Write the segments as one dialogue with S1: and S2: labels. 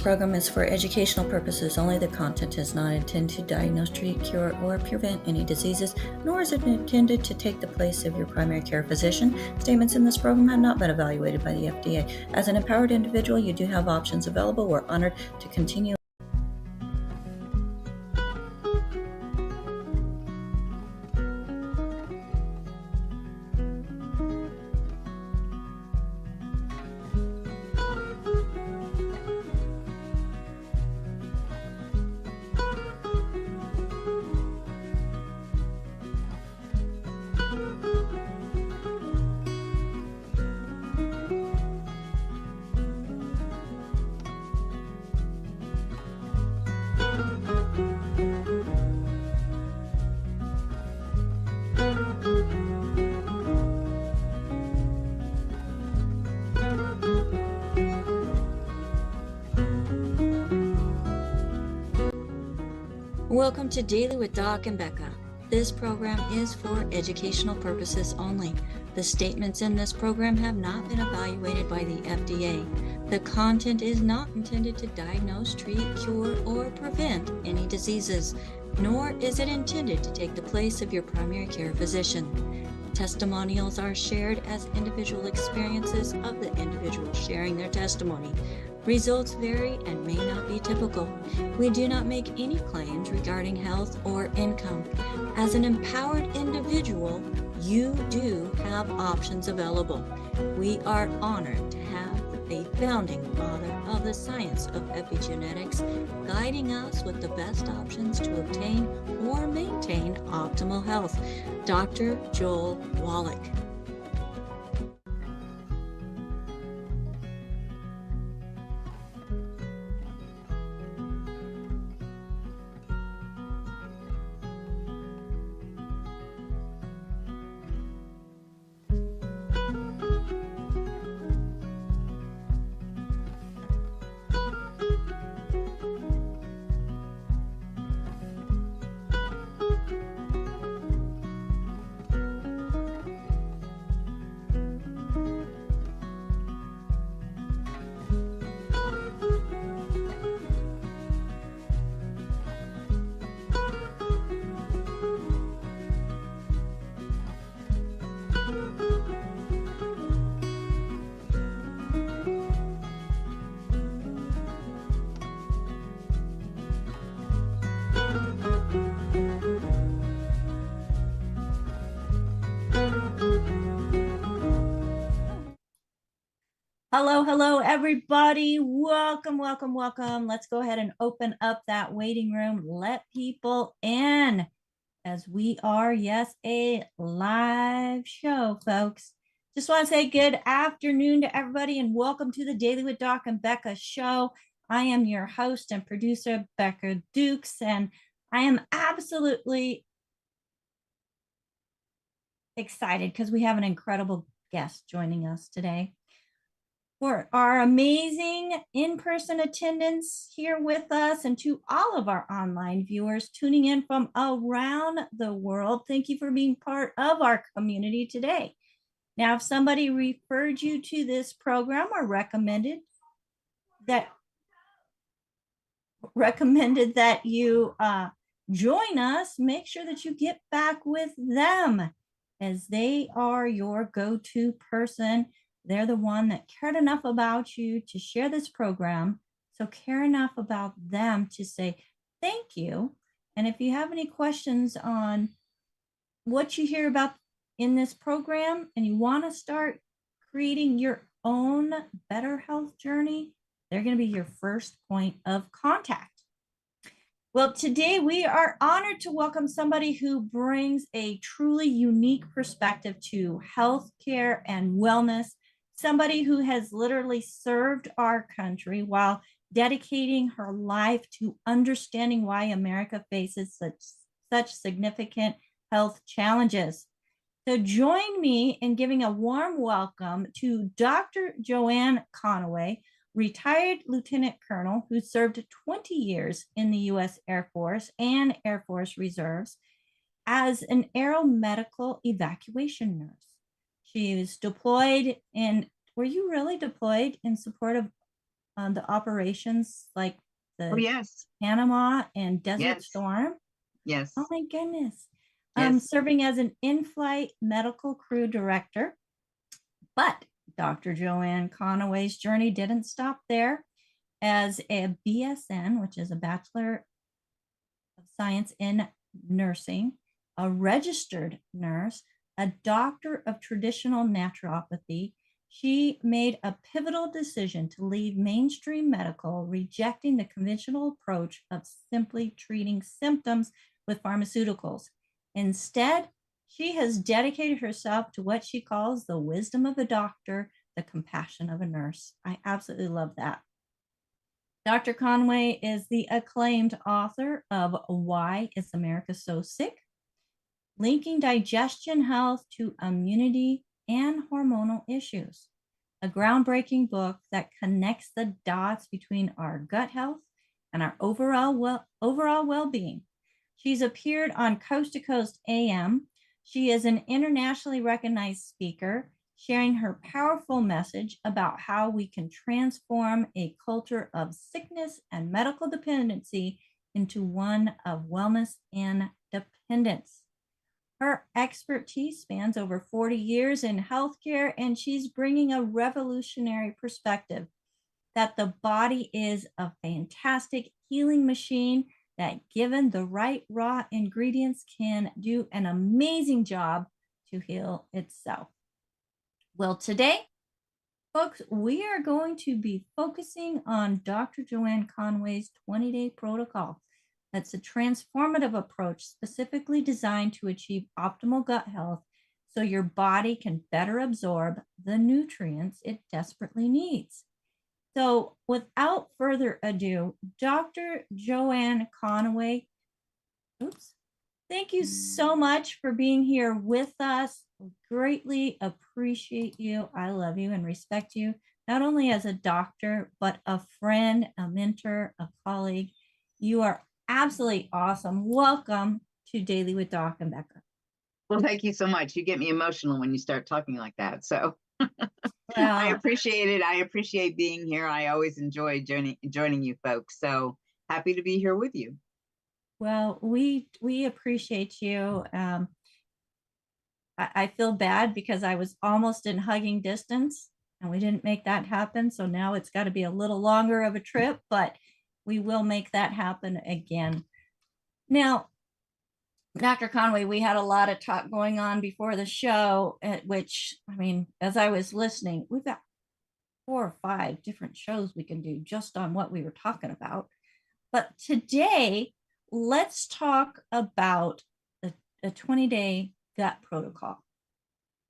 S1: program is for educational purposes only. The content is not intended to diagnose, treat, cure, or prevent any diseases, nor is it intended to take the place of your primary care physician. Statements in this program have not been evaluated by the FDA. As an empowered individual, you do have options available. We're honored to continue. Welcome to Daily with Doc and Becca. This program is for educational purposes only. The statements in this program have not been evaluated by the FDA. The content is not intended to diagnose, treat, cure, or prevent any diseases, nor is it intended to take the place of your primary care physician. Testimonials are shared as individual experiences of the individual sharing their testimony. Results vary and may not be typical. We do not make any claims regarding health or income. As an empowered individual, you do have options available. We are honored to have a founding father of the science of epigenetics guiding us with the best options to obtain or maintain optimal health, Dr. Joel Wallach. Hello, everybody. Welcome. Let's go ahead and open up that waiting room. Let people in as we are, yes, a live show, folks. Just want to say good afternoon to everybody and welcome to the Daily with Doc and Becca show. I am your host and producer, Becca Dukes, and I am absolutely excited because we have an incredible guest joining us today. For our amazing in-person attendance here with us and to all of our online viewers tuning in from around the world, thank you for being part of our community today. Now, if somebody referred you to this program or recommended that you join us, make sure that you get back with them as they are your go-to person. They're the one that cared enough about you to share this program. So care enough about them to say thank you. And if you have any questions on what you hear about in this program and you want to start creating your own better health journey, they're going to be your first point of contact. Well, today we are honored to welcome somebody who brings a truly unique perspective to healthcare and wellness. Somebody who has literally served our country while dedicating her life to understanding why America faces such significant health challenges. So join me in giving a warm welcome to Dr. Joanne Conaway, retired Lieutenant Colonel who served 20 years in the U.S. Air Force and Air Force Reserves as an aeromedical evacuation nurse. She was deployed in, were you really deployed in support of the operations like
S2: Oh,
S1: the
S2: yes.
S1: Panama and Desert
S2: Yes.
S1: Storm? Oh
S2: Yes.
S1: my goodness.
S2: Yes.
S1: Serving as an in-flight medical crew director. But Dr. Joanne Conaway's journey didn't stop there. As a BSN, which is a Bachelor of Science in Nursing, a registered nurse, a doctor of traditional naturopathy, she made a pivotal decision to leave mainstream medical, rejecting the conventional approach of simply treating symptoms with pharmaceuticals. Instead, she has dedicated herself to what she calls the wisdom of a doctor, the compassion of a nurse. I absolutely love that. Dr. Conaway is the acclaimed author of Why Is America So Sick? Linking Digestion Health to Immunity and Hormonal Issues, a groundbreaking book that connects the dots between our gut health and our overall well-being. She's appeared on Coast to Coast AM. She is an internationally recognized speaker, sharing her powerful message about how we can transform a culture of sickness and medical dependency into one of wellness and dependence. Her expertise spans over 40 years in healthcare, and she's bringing a revolutionary perspective that the body is a fantastic healing machine that, given the right raw ingredients, can do an amazing job to heal itself. Well, today, folks, we are going to be focusing on Dr. Joanne Conaway's 20-day protocol. That's a transformative approach specifically designed to achieve optimal gut health so your body can better absorb the nutrients it desperately needs. So without further ado, Dr. Joanne Conaway, thank you so much for being here with us. Greatly appreciate you. I love you and respect you, not only as a doctor, but a friend, a mentor, a colleague. You are absolutely awesome. Welcome to Daily with Doc and Becca.
S2: Well, thank you so much. You get me emotional when you start talking like that. So I
S1: Well,
S2: appreciate it. I appreciate being here. I always enjoy joining you folks. So happy to be here with you.
S1: well, we appreciate you. I feel bad because I was almost in hugging distance and we didn't make that happen. So now it's got to be a little longer of a trip, but we will make that happen again. Now, Dr. Conaway, we had a lot of talk going on before the show, at which, I mean, as I was listening, we've got 4 or 5 different shows we can do just on what we were talking about. But today, let's talk about a 20-day gut protocol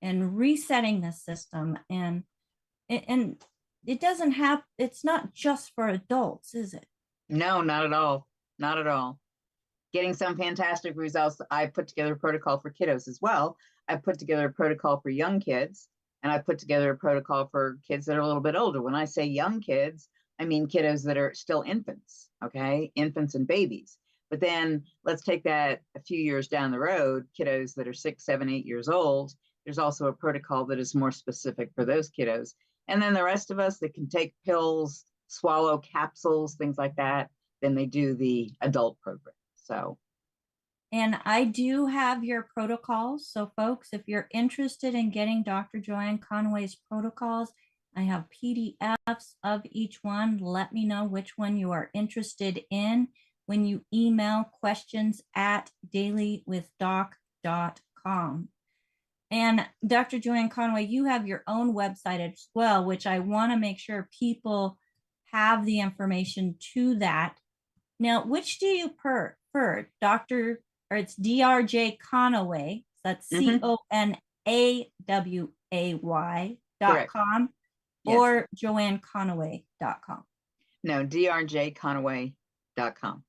S1: and resetting the system. And it doesn't have, it's not just for adults, is it?
S2: No, not at all. Not at all. Getting some fantastic results. I put together a protocol for kiddos as well. I put together a protocol for young kids, and I put together a protocol for kids that are a little bit older. When I say young kids, I mean kiddos that are still infants, okay? Infants and babies. But then let's take that a few years down the road, kiddos that are 6, 7, 8 years old. There's also a protocol that is more specific for those kiddos. And then the rest of us that can take pills, swallow capsules, things like that, then they do the adult program. So,
S1: And I do have your protocols. So, folks, if you're interested in getting Dr. Joanne Conaway's protocols, I have PDFs of each one. Let me know which one you are interested in when you email questions at dailywithdoc.com. And Dr. Joanne Conaway, you have your own website as well, which I want to make sure people have the information to that. Now, which do you prefer, Dr. or it's DRJ Conaway, that's
S2: correct.
S1: CONAWAY.com,
S2: Yes.
S1: or JoanneConaway.com?
S2: No, drjconaway.com.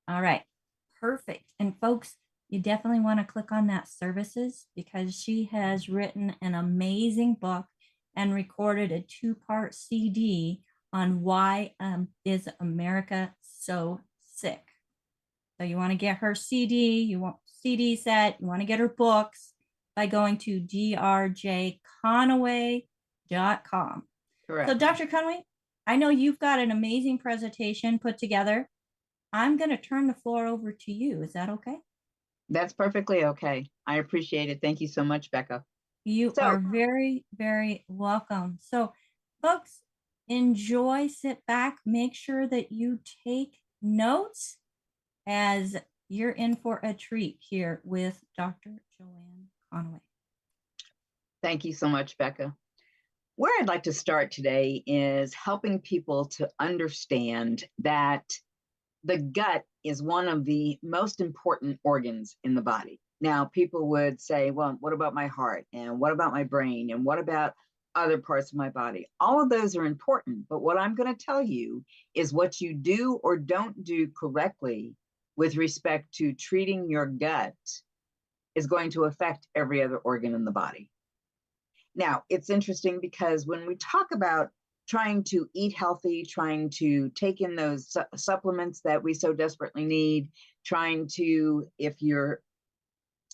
S1: All right, perfect. And folks, you definitely want to click on that services because she has written an amazing book and recorded a 2-part CD on why is America so sick. So you want to get her CD, you want CD set, you want to get her books by going to drjconaway.com.
S2: Correct.
S1: So Dr. Conaway, I know you've got an amazing presentation put together. I'm going to turn the floor over to you. Is that okay?
S2: That's perfectly okay. I appreciate it. Thank you so much, Becca.
S1: You
S2: So,
S1: are very, very welcome. So, folks, enjoy, sit back, make sure that you take notes as you're in for a treat here with Dr. Joanne Conaway.
S2: thank you so much, Becca. Where I'd like to start today is helping people to understand that the gut is one of the most important organs in the body. Now, people would say, well, what about my heart? And what about my brain? And what about other parts of my body? All of those are important. But what I'm going to tell you is what you do or don't do correctly with respect to treating your gut is going to affect every other organ in the body. Now, it's interesting because when we talk about trying to eat healthy, trying to take in those supplements that we so desperately need, trying to, if you're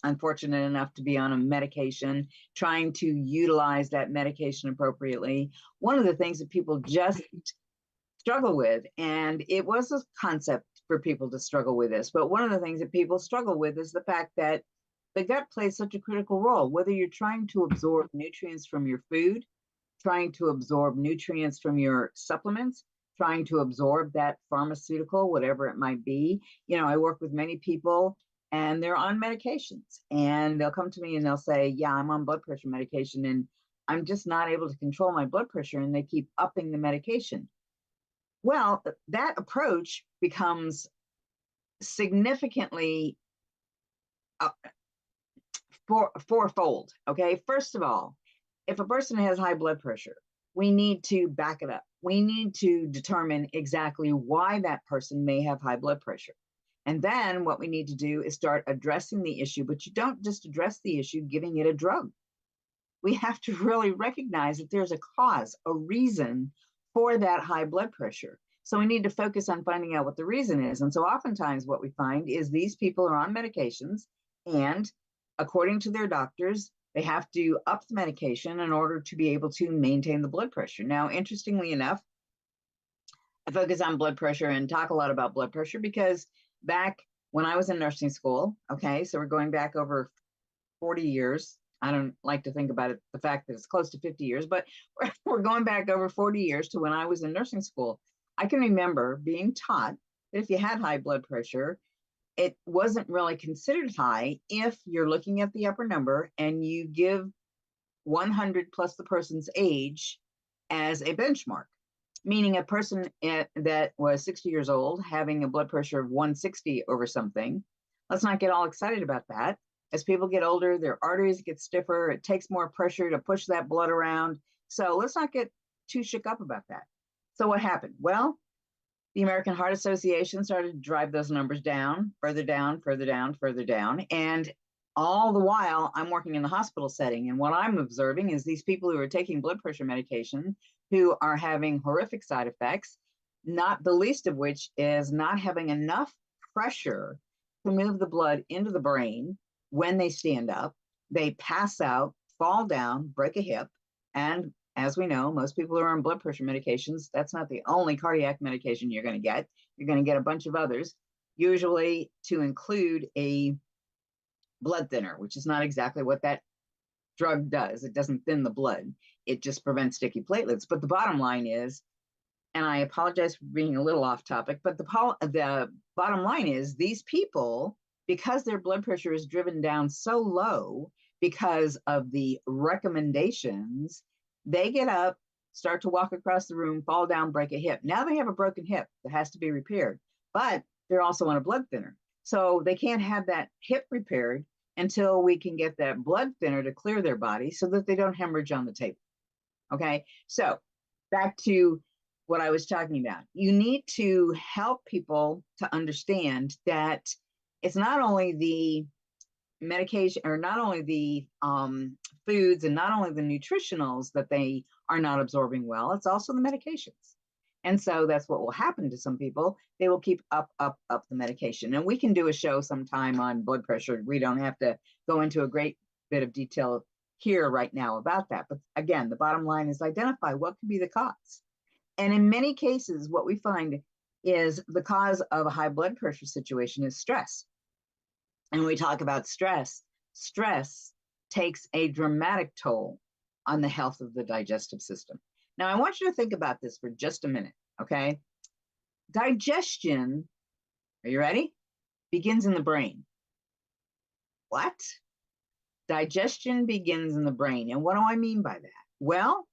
S2: unfortunate enough to be on a medication, trying to utilize that medication appropriately, one of the things that people just struggle with, and it was a concept for people to struggle with this, but one of the things that people struggle with is the fact that the gut plays such a critical role, whether you're trying to absorb nutrients from your food, trying to absorb nutrients from your supplements, trying to absorb that pharmaceutical, whatever it might be. You know, I work with many people and they're on medications and they'll come to me and they'll say, yeah, I'm on blood pressure medication and I'm just not able to control my blood pressure, and they keep upping the medication. Well, that approach becomes significantly fourfold. Okay. First of all, if a person has high blood pressure, we need to back it up. We need to determine exactly why that person may have high blood pressure. And then what we need to do is start addressing the issue, but you don't just address the issue giving it a drug. We have to really recognize that there's a cause, a reason for that high blood pressure. So we need to focus on finding out what the reason is. And so oftentimes what we find is these people are on medications, and according to their doctors, they have to up the medication in order to be able to maintain the blood pressure. Now, interestingly enough, I focus on blood pressure and talk a lot about blood pressure because back when I was in nursing school, okay, so we're going back over 40 years. I don't like to think about it, the fact that it's close to 50 years, but we're going back over 40 years to when I was in nursing school. I can remember being taught that if you had high blood pressure, it wasn't really considered high if you're looking at the upper number and you give 100 plus the person's age as a benchmark, meaning a person that was 60 years old having a blood pressure of 160 over something. Let's not get all excited about that. As people get older, their arteries get stiffer. It takes more pressure to push that blood around. So let's not get too shook up about that. So what happened? Well, the American Heart Association started to drive those numbers down, further down, further down, further down. And all the while, I'm working in the hospital setting. And what I'm observing is these people who are taking blood pressure medication who are having horrific side effects, not the least of which is not having enough pressure to move the blood into the brain. When they stand up, they pass out, fall down, break a hip, and as we know, most people are on blood pressure medications. That's not the only cardiac medication you're going to get. You're going to get a bunch of others, usually to include a blood thinner, which is not exactly what that drug does. It doesn't thin the blood. It just prevents sticky platelets. But the bottom line is, and I apologize for being a little off topic, but the bottom line is these people, because their blood pressure is driven down so low because of the recommendations, they get up, start to walk across the room, fall down, break a hip. Now they have a broken hip that has to be repaired, but they're also on a blood thinner. So they can't have that hip repaired until we can get that blood thinner to clear their body so that they don't hemorrhage on the table. Okay, so back to what I was talking about. You need to help people to understand that it's not only the medication or not only the foods and not only the nutritionals that they are not absorbing well, it's also the medications. And so that's what will happen to some people. They will keep up the medication. And we can do a show sometime on blood pressure. We don't have to go into a great bit of detail here right now about that. But again, the bottom line is identify what could be the cause. And in many cases, what we find is the cause of a high blood pressure situation is stress. And when we talk about stress, stress takes a dramatic toll on the health of the digestive system. Now, I want you to think about this for just a minute, okay? Digestion, are you ready? Begins in the brain. What? Digestion begins in the brain. And what do I mean by that? Well,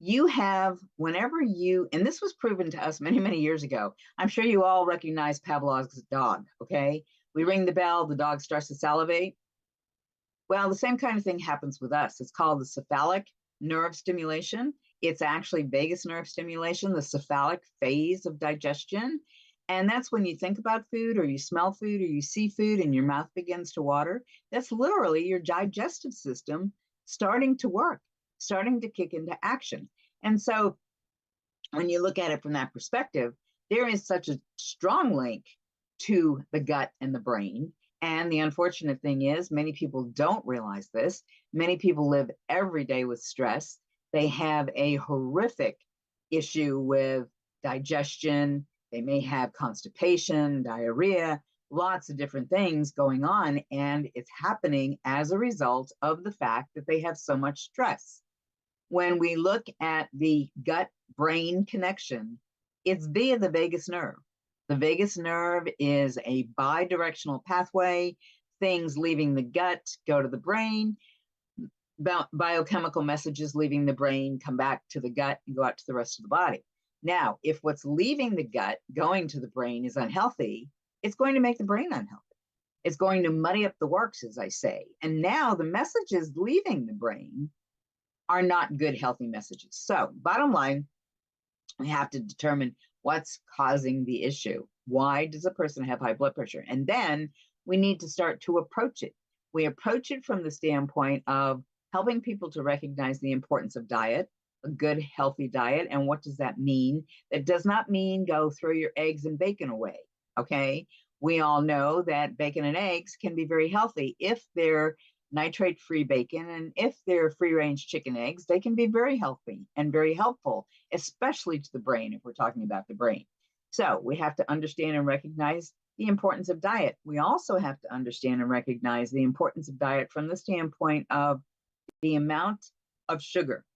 S2: you have, whenever you, and this was proven to us many, many years ago. I'm sure you all recognize Pavlov's dog, okay? We ring the bell, the dog starts to salivate. Well, the same kind of thing happens with us. It's called the cephalic nerve stimulation. It's actually vagus nerve stimulation, the cephalic phase of digestion. And that's when you think about food or you smell food or you see food and your mouth begins to water. That's literally your digestive system starting to work, starting to kick into action. And so when you look at it from that perspective, there is such a strong link to the gut and the brain. And the unfortunate thing is, many people don't realize this. Many people live every day with stress. They have a horrific issue with digestion. They may have constipation, diarrhea, lots of different things going on. And it's happening as a result of the fact that they have so much stress. When we look at the gut-brain connection, it's via the vagus nerve. The vagus nerve is a bidirectional pathway. Things leaving the gut go to the brain. Biochemical messages leaving the brain come back to the gut and go out to the rest of the body. Now, if what's leaving the gut going to the brain is unhealthy, it's going to make the brain unhealthy. It's going to muddy up the works, as I say. And now the messages leaving the brain are not good, healthy messages. So bottom line, we have to determine what's causing the issue. Why does a person have high blood pressure? And then we need to start to approach it. We approach it from the standpoint of helping people to recognize the importance of diet, a good, healthy diet. And what does that mean? That does not mean go throw your eggs and bacon away, okay? We all know that bacon and eggs can be very healthy if they're nitrate-free bacon, and if they're free-range chicken eggs, they can be very healthy and very helpful, especially to the brain if we're talking about the brain. So we have to understand and recognize the importance of diet. We also have to understand and recognize the importance of diet from the standpoint of the amount of sugar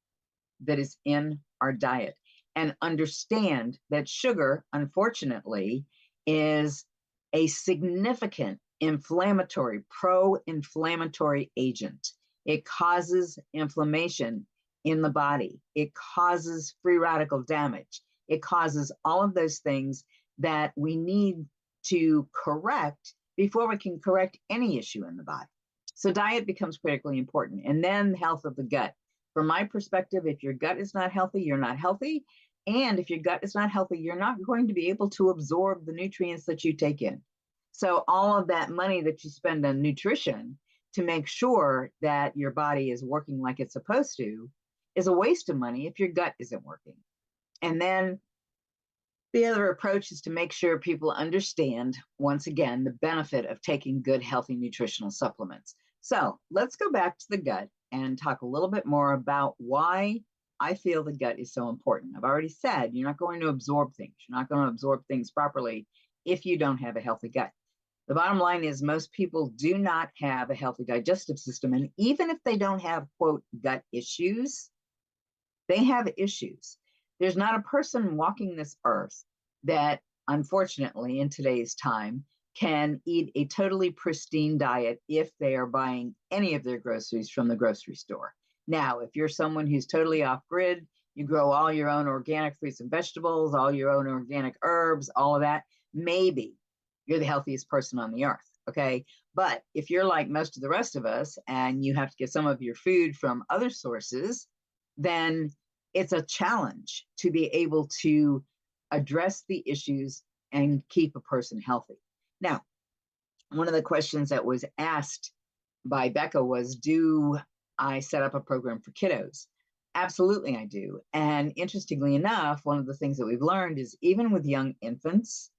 S2: that is in our diet, and understand that sugar, unfortunately, is a significant inflammatory, pro-inflammatory agent. It causes inflammation in the body. It causes free radical damage. It causes all of those things that we need to correct before we can correct any issue in the body. So diet becomes critically important. And then health of the gut. From my perspective, if your gut is not healthy, you're not healthy. And if your gut is not healthy, you're not going to be able to absorb the nutrients that you take in. So all of that money that you spend on nutrition to make sure that your body is working like it's supposed to is a waste of money if your gut isn't working. And then the other approach is to make sure people understand, once again, the benefit of taking good, healthy nutritional supplements. So let's go back to the gut and talk a little bit more about why I feel the gut is so important. I've already said you're not going to absorb things. You're not going to absorb things properly if you don't have a healthy gut. The bottom line is most people do not have a healthy digestive system. And even if they don't have, quote, gut issues, they have issues. There's not a person walking this earth that, unfortunately, in today's time, can eat a totally pristine diet if they are buying any of their groceries from the grocery store. Now, if you're someone who's totally off grid, you grow all your own organic fruits and vegetables, all your own organic herbs, all of that, maybe you're the healthiest person on the earth, okay? But if you're like most of the rest of us and you have to get some of your food from other sources, then it's a challenge to be able to address the issues and keep a person healthy. Now, one of the questions that was asked by Becca was, do I set up a program for kiddos? Absolutely, I do. And interestingly enough, one of the things that we've learned is even with young infants,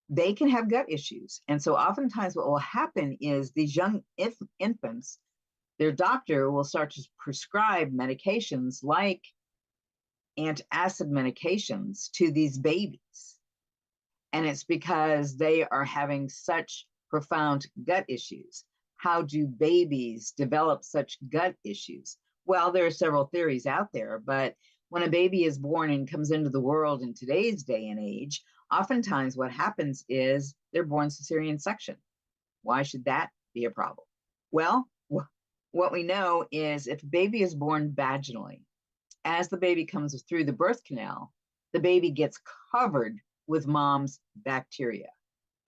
S2: they can have gut issues. And so oftentimes what will happen is these young infants, their doctor will start to prescribe medications like antacid medications to these babies. And it's because they are having such profound gut issues. How do babies develop such gut issues? Well, there are several theories out there, but when a baby is born and comes into the world in today's day and age, oftentimes what happens is they're born cesarean section. Why should that be a problem? Well, what we know is if a baby is born vaginally, as the baby comes through the birth canal, the baby gets covered with mom's bacteria.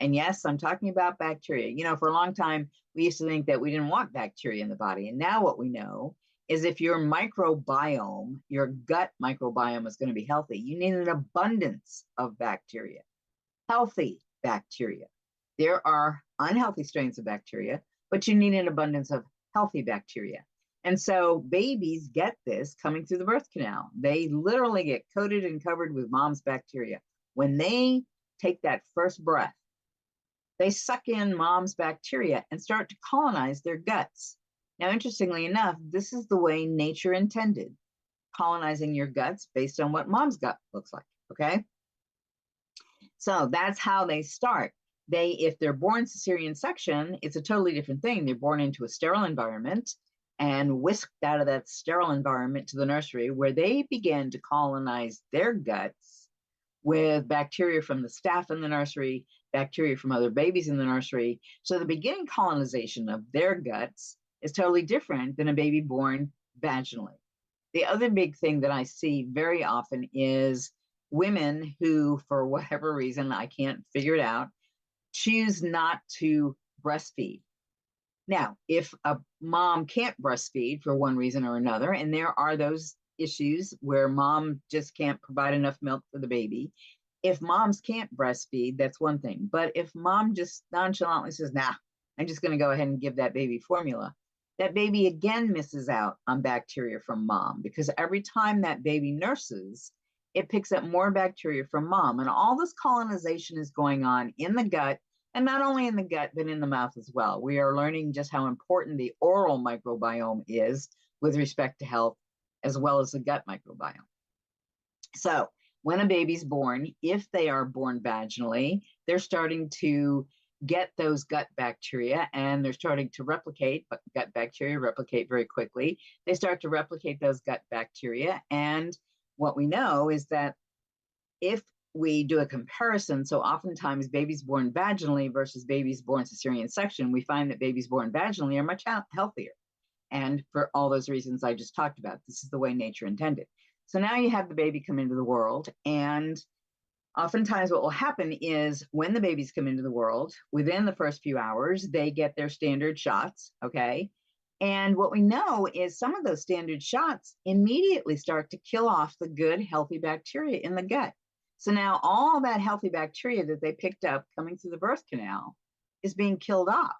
S2: And yes, I'm talking about bacteria. You know, for a long time, we used to think that we didn't want bacteria in the body. And now what we know is if your microbiome, your gut microbiome is going to be healthy, you need an abundance of bacteria, healthy bacteria. There are unhealthy strains of bacteria, but you need an abundance of healthy bacteria. And so babies get this coming through the birth canal. They literally get coated and covered with mom's bacteria. When they take that first breath, they suck in mom's bacteria and start to colonize their guts. Now, interestingly enough, this is the way nature intended, colonizing your guts based on what mom's gut looks like, okay? So that's how they start. If they're born cesarean section, it's a totally different thing. They're born into a sterile environment and whisked out of that sterile environment to the nursery, where they begin to colonize their guts with bacteria from the staff in the nursery, bacteria from other babies in the nursery. So the beginning colonization of their guts is totally different than a baby born vaginally. The other big thing that I see very often is women who, for whatever reason, I can't figure it out, choose not to breastfeed. Now, if a mom can't breastfeed for one reason or another, and there are those issues where mom just can't provide enough milk for the baby, if moms can't breastfeed, that's one thing. But if mom just nonchalantly says, nah, I'm just going to go ahead and give that baby formula, that baby again misses out on bacteria from mom, because every time that baby nurses, it picks up more bacteria from mom. And all this colonization is going on in the gut, and not only in the gut, but in the mouth as well. We are learning just how important the oral microbiome is with respect to health, as well as the gut microbiome. So when a baby's born, if they are born vaginally, they're starting to get those gut bacteria, and they're starting to replicate. But gut bacteria replicate very quickly. They start to replicate those gut bacteria. And what we know is that if we do a comparison, so oftentimes babies born vaginally versus babies born cesarean section, we find that babies born vaginally are much healthier. And for all those reasons I just talked about, this is the way nature intended. So now you have the baby come into the world, and oftentimes what will happen is when the babies come into the world, within the first few hours, they get their standard shots, okay? And what we know is some of those standard shots immediately start to kill off the good, healthy bacteria in the gut. So now all that healthy bacteria that they picked up coming through the birth canal is being killed off.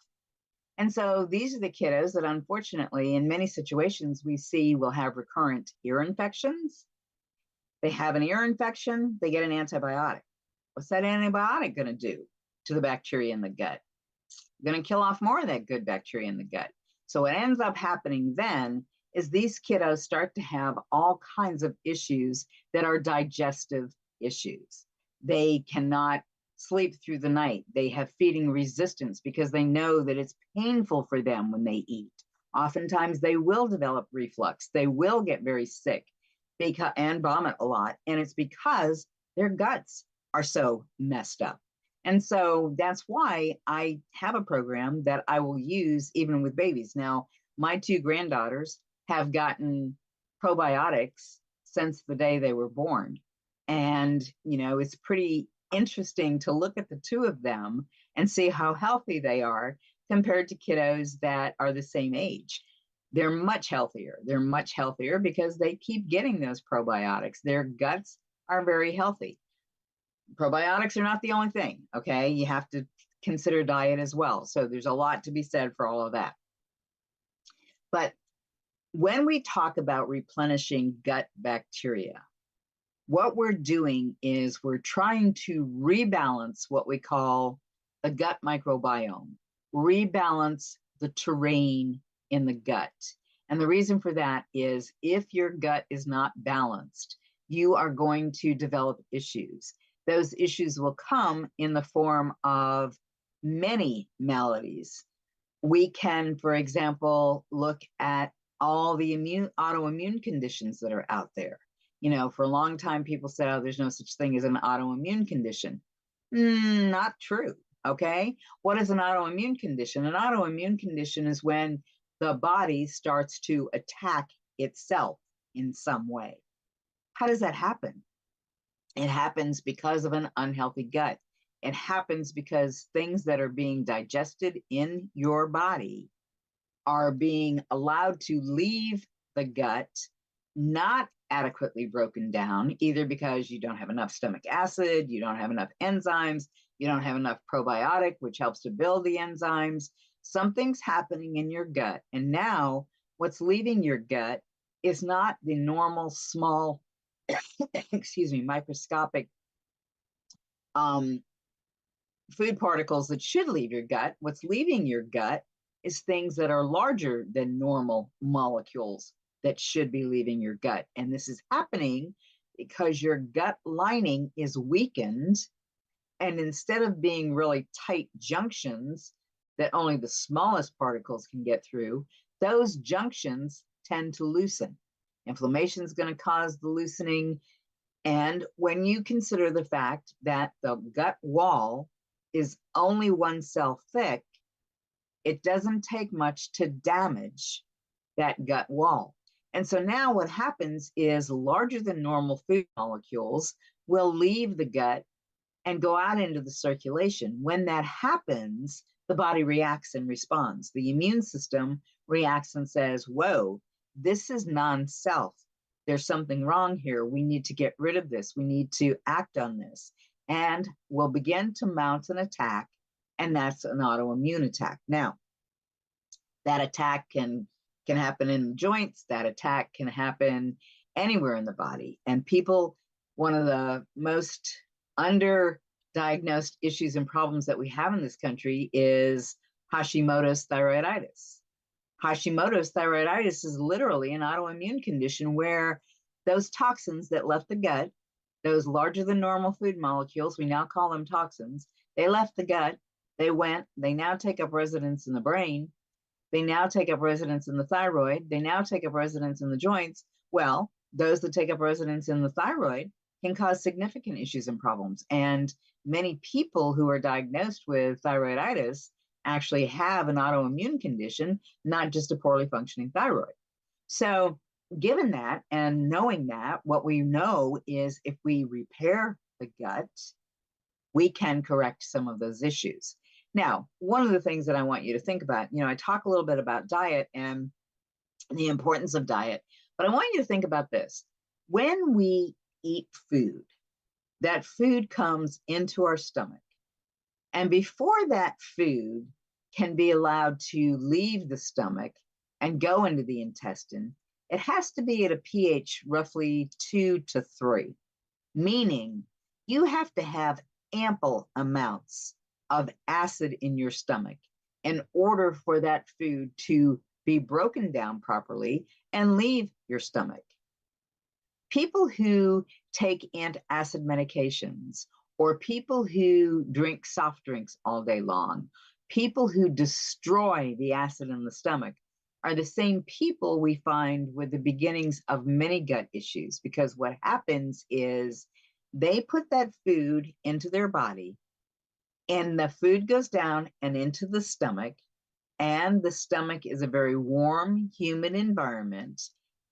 S2: And so these are the kiddos that unfortunately in many situations we see will have recurrent ear infections. They have an ear infection, they get an antibiotic. What's that antibiotic going to do to the bacteria in the gut? Going to kill off more of that good bacteria in the gut. So what ends up happening then is these kiddos start to have all kinds of issues that are digestive issues. They cannot sleep through the night. They have feeding resistance because they know that it's painful for them when they eat. Oftentimes they will develop reflux. They will get very sick and vomit a lot. And it's because their guts are so messed up. And so that's why I have a program that I will use even with babies. Now, my two granddaughters have gotten probiotics since the day they were born. And, you know, it's pretty interesting to look at the two of them and see how healthy they are compared to kiddos that are the same age. They're much healthier. They're much healthier because they keep getting those probiotics. Their guts are very healthy. Probiotics are not the only thing, okay? You have to consider diet as well. So there's a lot to be said for all of that. But when we talk about replenishing gut bacteria, what we're doing is we're trying to rebalance what we call the gut microbiome, rebalance the terrain in the gut. And the reason for that is if your gut is not balanced, you are going to develop issues. Those issues will come in the form of many maladies. We can, for example, look at all the autoimmune conditions that are out there. You know, for a long time, people said, oh, there's no such thing as an autoimmune condition. Not true. Okay. What is an autoimmune condition? An autoimmune condition is when the body starts to attack itself in some way. How does that happen? It happens because of an unhealthy gut. It happens because things that are being digested in your body are being allowed to leave the gut, not adequately broken down, either because you don't have enough stomach acid, you don't have enough enzymes, you don't have enough probiotic, which helps to build the enzymes. Something's happening in your gut. And now what's leaving your gut is not the normal small, excuse me, microscopic food particles that should leave your gut. What's leaving your gut is things that are larger than normal molecules that should be leaving your gut. And this is happening because your gut lining is weakened. And instead of being really tight junctions that only the smallest particles can get through, those junctions tend to loosen. Inflammation is going to cause the loosening. And when you consider the fact that the gut wall is only one cell thick, it doesn't take much to damage that gut wall. And so now what happens is larger than normal food molecules will leave the gut and go out into the circulation. When that happens, the body reacts and responds. The immune system reacts and says, whoa, this is non-self. There's something wrong here. We need to get rid of this. We need to act on this. And we'll begin to mount an attack, and that's an autoimmune attack. Now, that attack can happen in the joints. That attack can happen anywhere in the body. And people, one of the most underdiagnosed issues and problems that we have in this country is Hashimoto's thyroiditis. Hashimoto's thyroiditis is literally an autoimmune condition where those toxins that left the gut, those larger than normal food molecules, we now call them toxins, they left the gut, they now take up residence in the brain, they now take up residence in the thyroid, they now take up residence in the joints. Well, those that take up residence in the thyroid can cause significant issues and problems. And many people who are diagnosed with thyroiditis actually have an autoimmune condition, not just a poorly functioning thyroid. So given that and knowing that, what we know is if we repair the gut, we can correct some of those issues. Now, one of the things that I want you to think about, I talk a little bit about diet and the importance of diet, but I want you to think about this. When we eat food, that food comes into our stomach. And before that food can be allowed to leave the stomach and go into the intestine, it has to be at a pH roughly 2 to 3, meaning you have to have ample amounts of acid in your stomach in order for that food to be broken down properly and leave your stomach. People who take antacid medications, or people who drink soft drinks all day long, people who destroy the acid in the stomach, are the same people we find with the beginnings of many gut issues, because what happens is they put that food into their body, and the food goes down and into the stomach, and the stomach is a very warm, humid environment,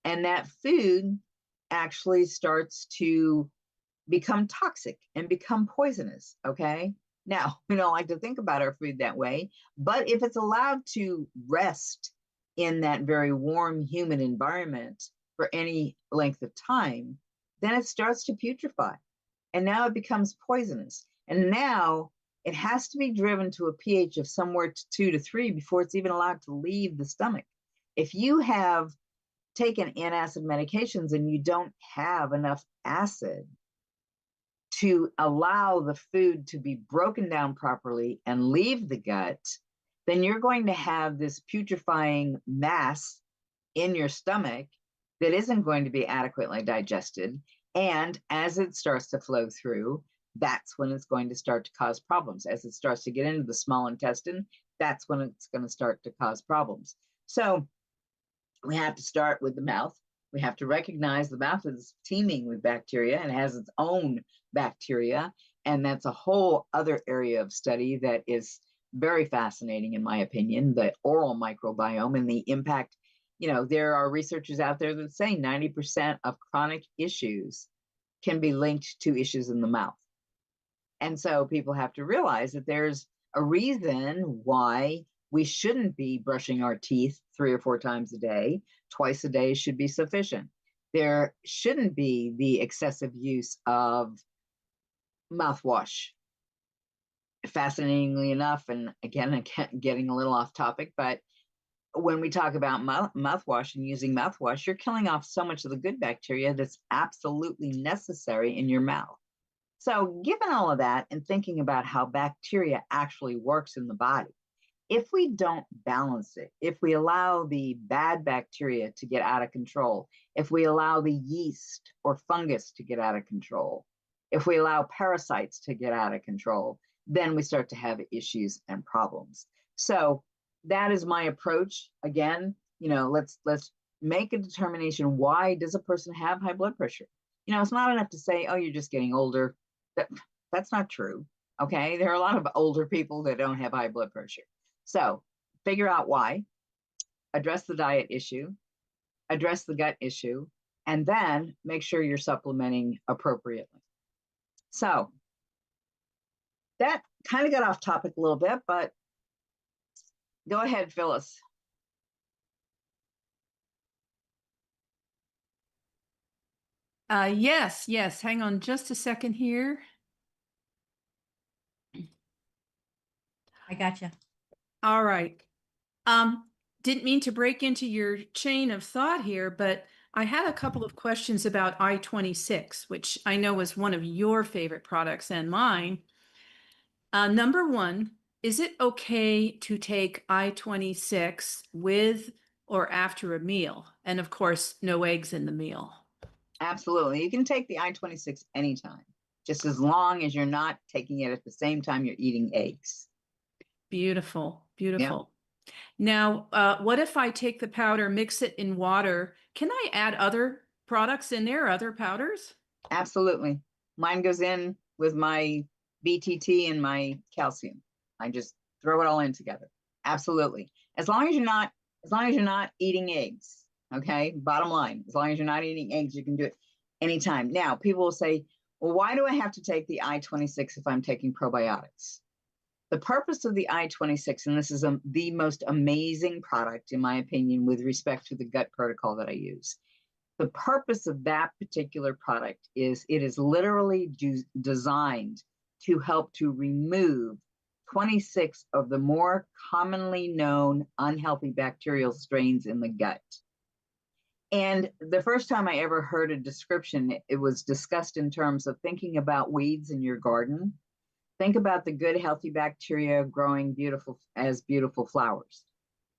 S2: and that food actually starts to become toxic and become poisonous, okay? Now, we don't like to think about our food that way, but if it's allowed to rest in that very warm, humid environment for any length of time, then it starts to putrefy. And now it becomes poisonous. And now it has to be driven to a pH of somewhere to 2 to 3 before it's even allowed to leave the stomach. If you have taken antacid medications and you don't have enough acid to allow the food to be broken down properly and leave the gut, then you're going to have this putrefying mass in your stomach that isn't going to be adequately digested. And as it starts to flow through, that's when it's going to start to cause problems. As it starts to get into the small intestine, that's when it's going to start to cause problems. So we have to start with the mouth. We have to recognize the mouth is teeming with bacteria and has its own bacteria. And that's a whole other area of study that is very fascinating, in my opinion, the oral microbiome and the impact. There are researchers out there that say 90% of chronic issues can be linked to issues in the mouth. And so people have to realize that there's a reason why we shouldn't be brushing our teeth 3 or 4 times a day. Twice a day should be sufficient. There shouldn't be the excessive use of mouthwash. Fascinatingly enough, and again, getting a little off topic, but when we talk about mouthwash and using mouthwash, you're killing off so much of the good bacteria that's absolutely necessary in your mouth. So given all of that and thinking about how bacteria actually works in the body, if we don't balance it, if we allow the bad bacteria to get out of control, if we allow the yeast or fungus to get out of control, if we allow parasites to get out of control, then we start to have issues and problems. So that is my approach. Again, let's make a determination. Why does a person have high blood pressure? It's not enough to say, oh, you're just getting older. That's not true. Okay. There are a lot of older people that don't have high blood pressure. So figure out why, address the diet issue, address the gut issue, and then make sure you're supplementing appropriately. So that kind of got off topic a little bit, but go ahead, Phyllis.
S3: Yes. Hang on just a second here.
S1: I gotcha.
S3: All right. Didn't mean to break into your chain of thought here, but I had a couple of questions about I-26, which I know is one of your favorite products and mine. Number one, is it okay to take I-26 with or after a meal? And of course, no eggs in the meal.
S2: Absolutely. You can take the I-26 anytime, just as long as you're not taking it at the same time you're eating eggs.
S3: Beautiful.
S2: Yeah.
S3: Now, what if I take the powder, mix it in water? Can I add other products in there, other powders?
S2: Absolutely. Mine goes in with my BTT and my calcium. I just throw it all in together. Absolutely. As long as you're not eating eggs. Okay. Bottom line, as long as you're not eating eggs, you can do it anytime. Now, people will say, well, why do I have to take the I-26 if I'm taking probiotics? The purpose of the I-26, and this is the most amazing product, in my opinion, with respect to the gut protocol that I use. The purpose of that particular product is it is literally designed to help to remove 26 of the more commonly known unhealthy bacterial strains in the gut. And the first time I ever heard a description, it was discussed in terms of thinking about weeds in your garden. Think about the good, healthy bacteria growing beautiful flowers.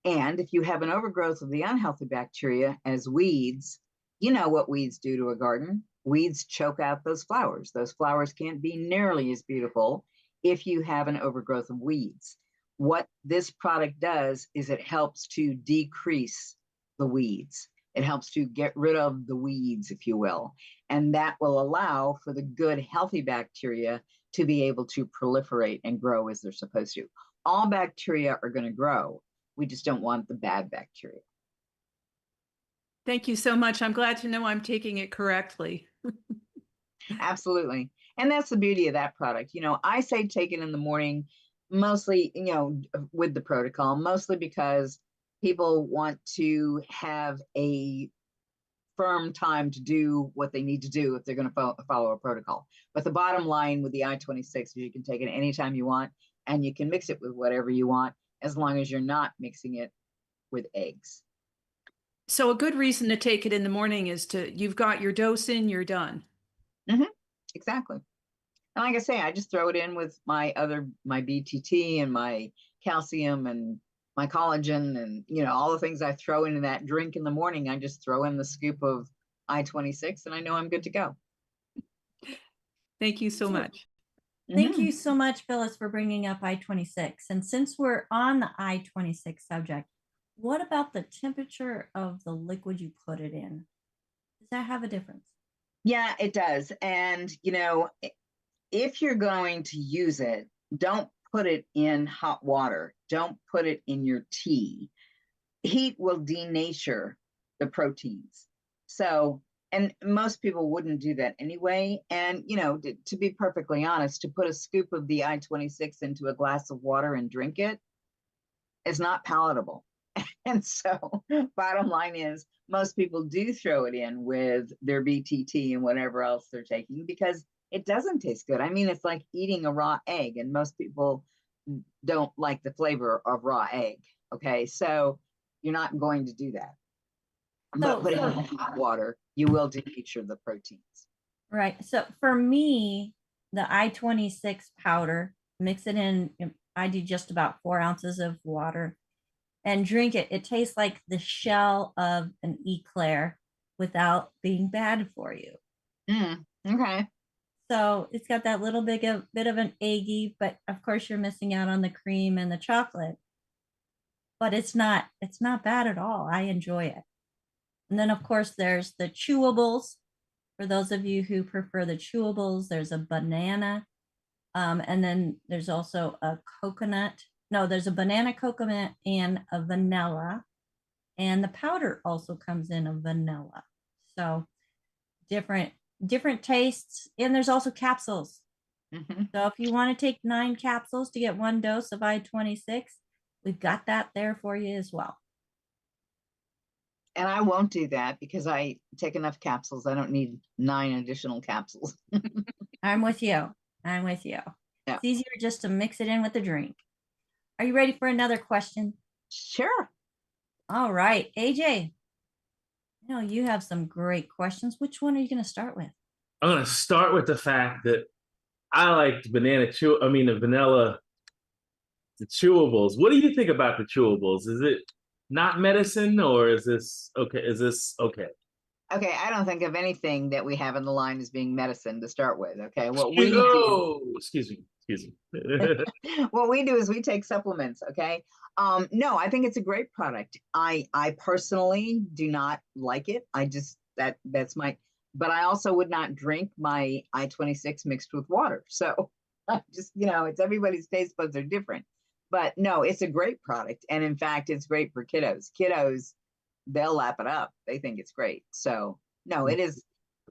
S2: And if you have an overgrowth of the unhealthy bacteria as weeds, you know what weeds do to a garden. Weeds choke out those flowers. Those flowers can't be nearly as beautiful if you have an overgrowth of weeds. What this product does is it helps to decrease the weeds. It helps to get rid of the weeds, if you will. And that will allow for the good, healthy bacteria to be able to proliferate and grow as they're supposed to. All bacteria are going to grow. We just don't want the bad bacteria.
S3: Thank you so much. I'm glad to know I'm taking it correctly.
S2: Absolutely. And that's the beauty of that product. I say take it in the morning, mostly, with the protocol, mostly because people want to have a firm time to do what they need to do if they're going to follow a protocol. But the bottom line with the I-26 is you can take it anytime you want, and you can mix it with whatever you want, as long as you're not mixing it with eggs.
S3: So a good reason to take it in the morning is you've got your dose in, you're done.
S2: Mm-hmm. Exactly. And like I say, I just throw it in with my BTT and my calcium and my collagen and, all the things I throw into that drink in the morning. I just throw in the scoop of I-26 and I know I'm good to go.
S3: Thank you so
S1: So-
S3: much.
S1: Thank
S2: Mhm.
S1: you so much, Phyllis, for bringing up I-26. And since we're on the I-26 subject, what about the temperature of the liquid you put it in? Does that have a difference?
S2: Yeah, it does. And, if you're going to use it, don't put it in hot water. Don't put it in your tea. Heat will denature the proteins. So, and most people wouldn't do that anyway. And, to be perfectly honest, to put a scoop of the I-26 into a glass of water and drink it is not palatable. And so, bottom line is, most people do throw it in with their BTT and whatever else they're taking because it doesn't taste good. I mean, it's like eating a raw egg, and most people don't like the flavor of raw egg. Okay, so you're not going to do that. But put it in hot water, you will denature the proteins.
S1: Right. So for me, the I-26 powder, mix it in. I do just about 4 ounces of water and drink it. It tastes like the shell of an eclair without being bad for you.
S2: Okay.
S1: So it's got that little bit of an eggy, but of course you're missing out on the cream and the chocolate. But it's not bad at all. I enjoy it. And then of course there's the chewables. For those of you who prefer the chewables, there's a banana. And then there's also a coconut. No, there's a banana, coconut, and a vanilla. And the powder also comes in a vanilla. So different tastes. And there's also capsules. So if you want to take 9 capsules to get 1 dose of I-26, we've got that there for you as well.
S2: And I won't do that because I take enough capsules. I don't need 9 additional capsules.
S1: I'm with you. I'm with you.
S2: Yeah.
S1: It's easier just to mix it in with the drink. Are you ready for another question?
S2: Sure.
S1: All right, AJ. I know you have some great questions. Which one are you going to start with?
S4: I'm going to start with the fact that I like the the vanilla, the chewables. What do you think about the chewables? Is it not medicine or is this okay?
S2: Okay, I don't think of anything that we have in the line as being medicine to start with. Okay, what we do,
S4: excuse me.
S2: what we do is we take supplements. Okay, no, I think it's a great product. I personally do not like it. I just that's my, but I also would not drink my I-26 mixed with water. So I just it's everybody's taste buds are different. But no, it's a great product, and in fact, it's great for kiddos. Kiddos, they'll lap it up. They think it's great. So no, it is.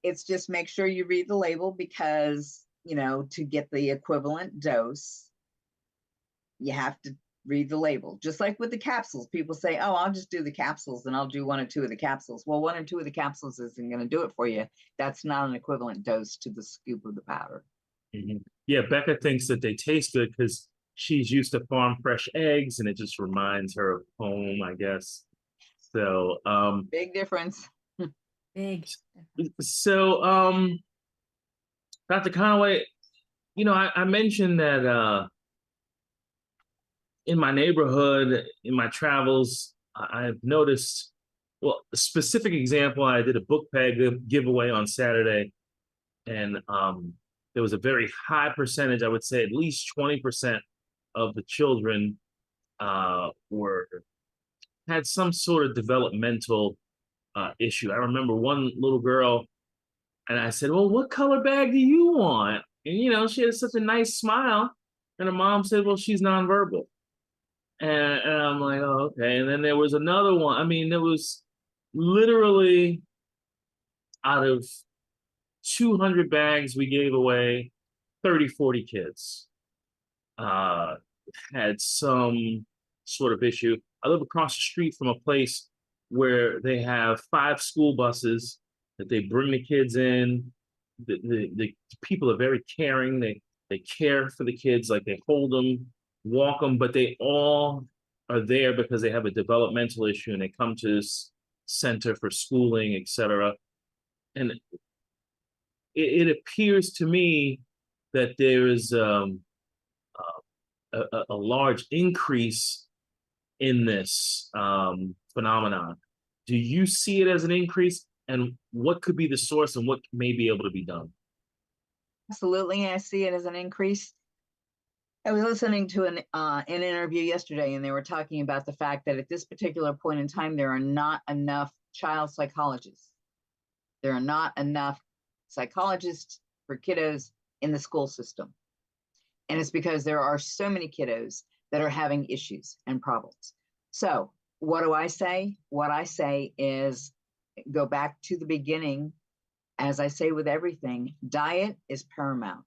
S2: It's just make sure you read the label because to get the equivalent dose, you have to read the label. Just like with the capsules, people say, "Oh, I'll just do the capsules and I'll do 1 or 2 of the capsules." Well, 1 or 2 of the capsules isn't going to do it for you. That's not an equivalent dose to the scoop of the powder.
S4: Mm-hmm. Yeah, Becca thinks that they taste good because she's used to farm fresh eggs, and it just reminds her of home, I guess. So,
S2: big difference.
S1: Big.
S4: So, Dr. Conaway, I mentioned that in my neighborhood, in my travels, I've noticed, well, a specific example, I did a book bag giveaway on Saturday, and there was a very high percentage, I would say at least 20% of the children had some sort of developmental issue. I remember one little girl, and I said, "Well, what color bag do you want?" And she had such a nice smile, and her mom said, "Well, she's nonverbal." And I'm like, "Oh, okay." And then there was another one. I mean, there was literally out of 200 bags we gave away, 30, 40 kids had some sort of issue. I live across the street from a place where they have 5 school buses that they bring the kids in. The people are very caring. They care for the kids, like they hold them, walk them, but they all are there because they have a developmental issue and they come to this center for schooling, etc. And it appears to me that there is a large increase in this phenomenon. Do you see it as an increase? And what could be the source and what may be able to be done?
S2: Absolutely, I see it as an increase. I was listening to an interview yesterday, and they were talking about the fact that at this particular point in time, there are not enough child psychologists. There are not enough psychologists for kiddos in the school system. And it's because there are so many kiddos that are having issues and problems. So what do I say? What I say is go back to the beginning. As I say with everything, diet is paramount.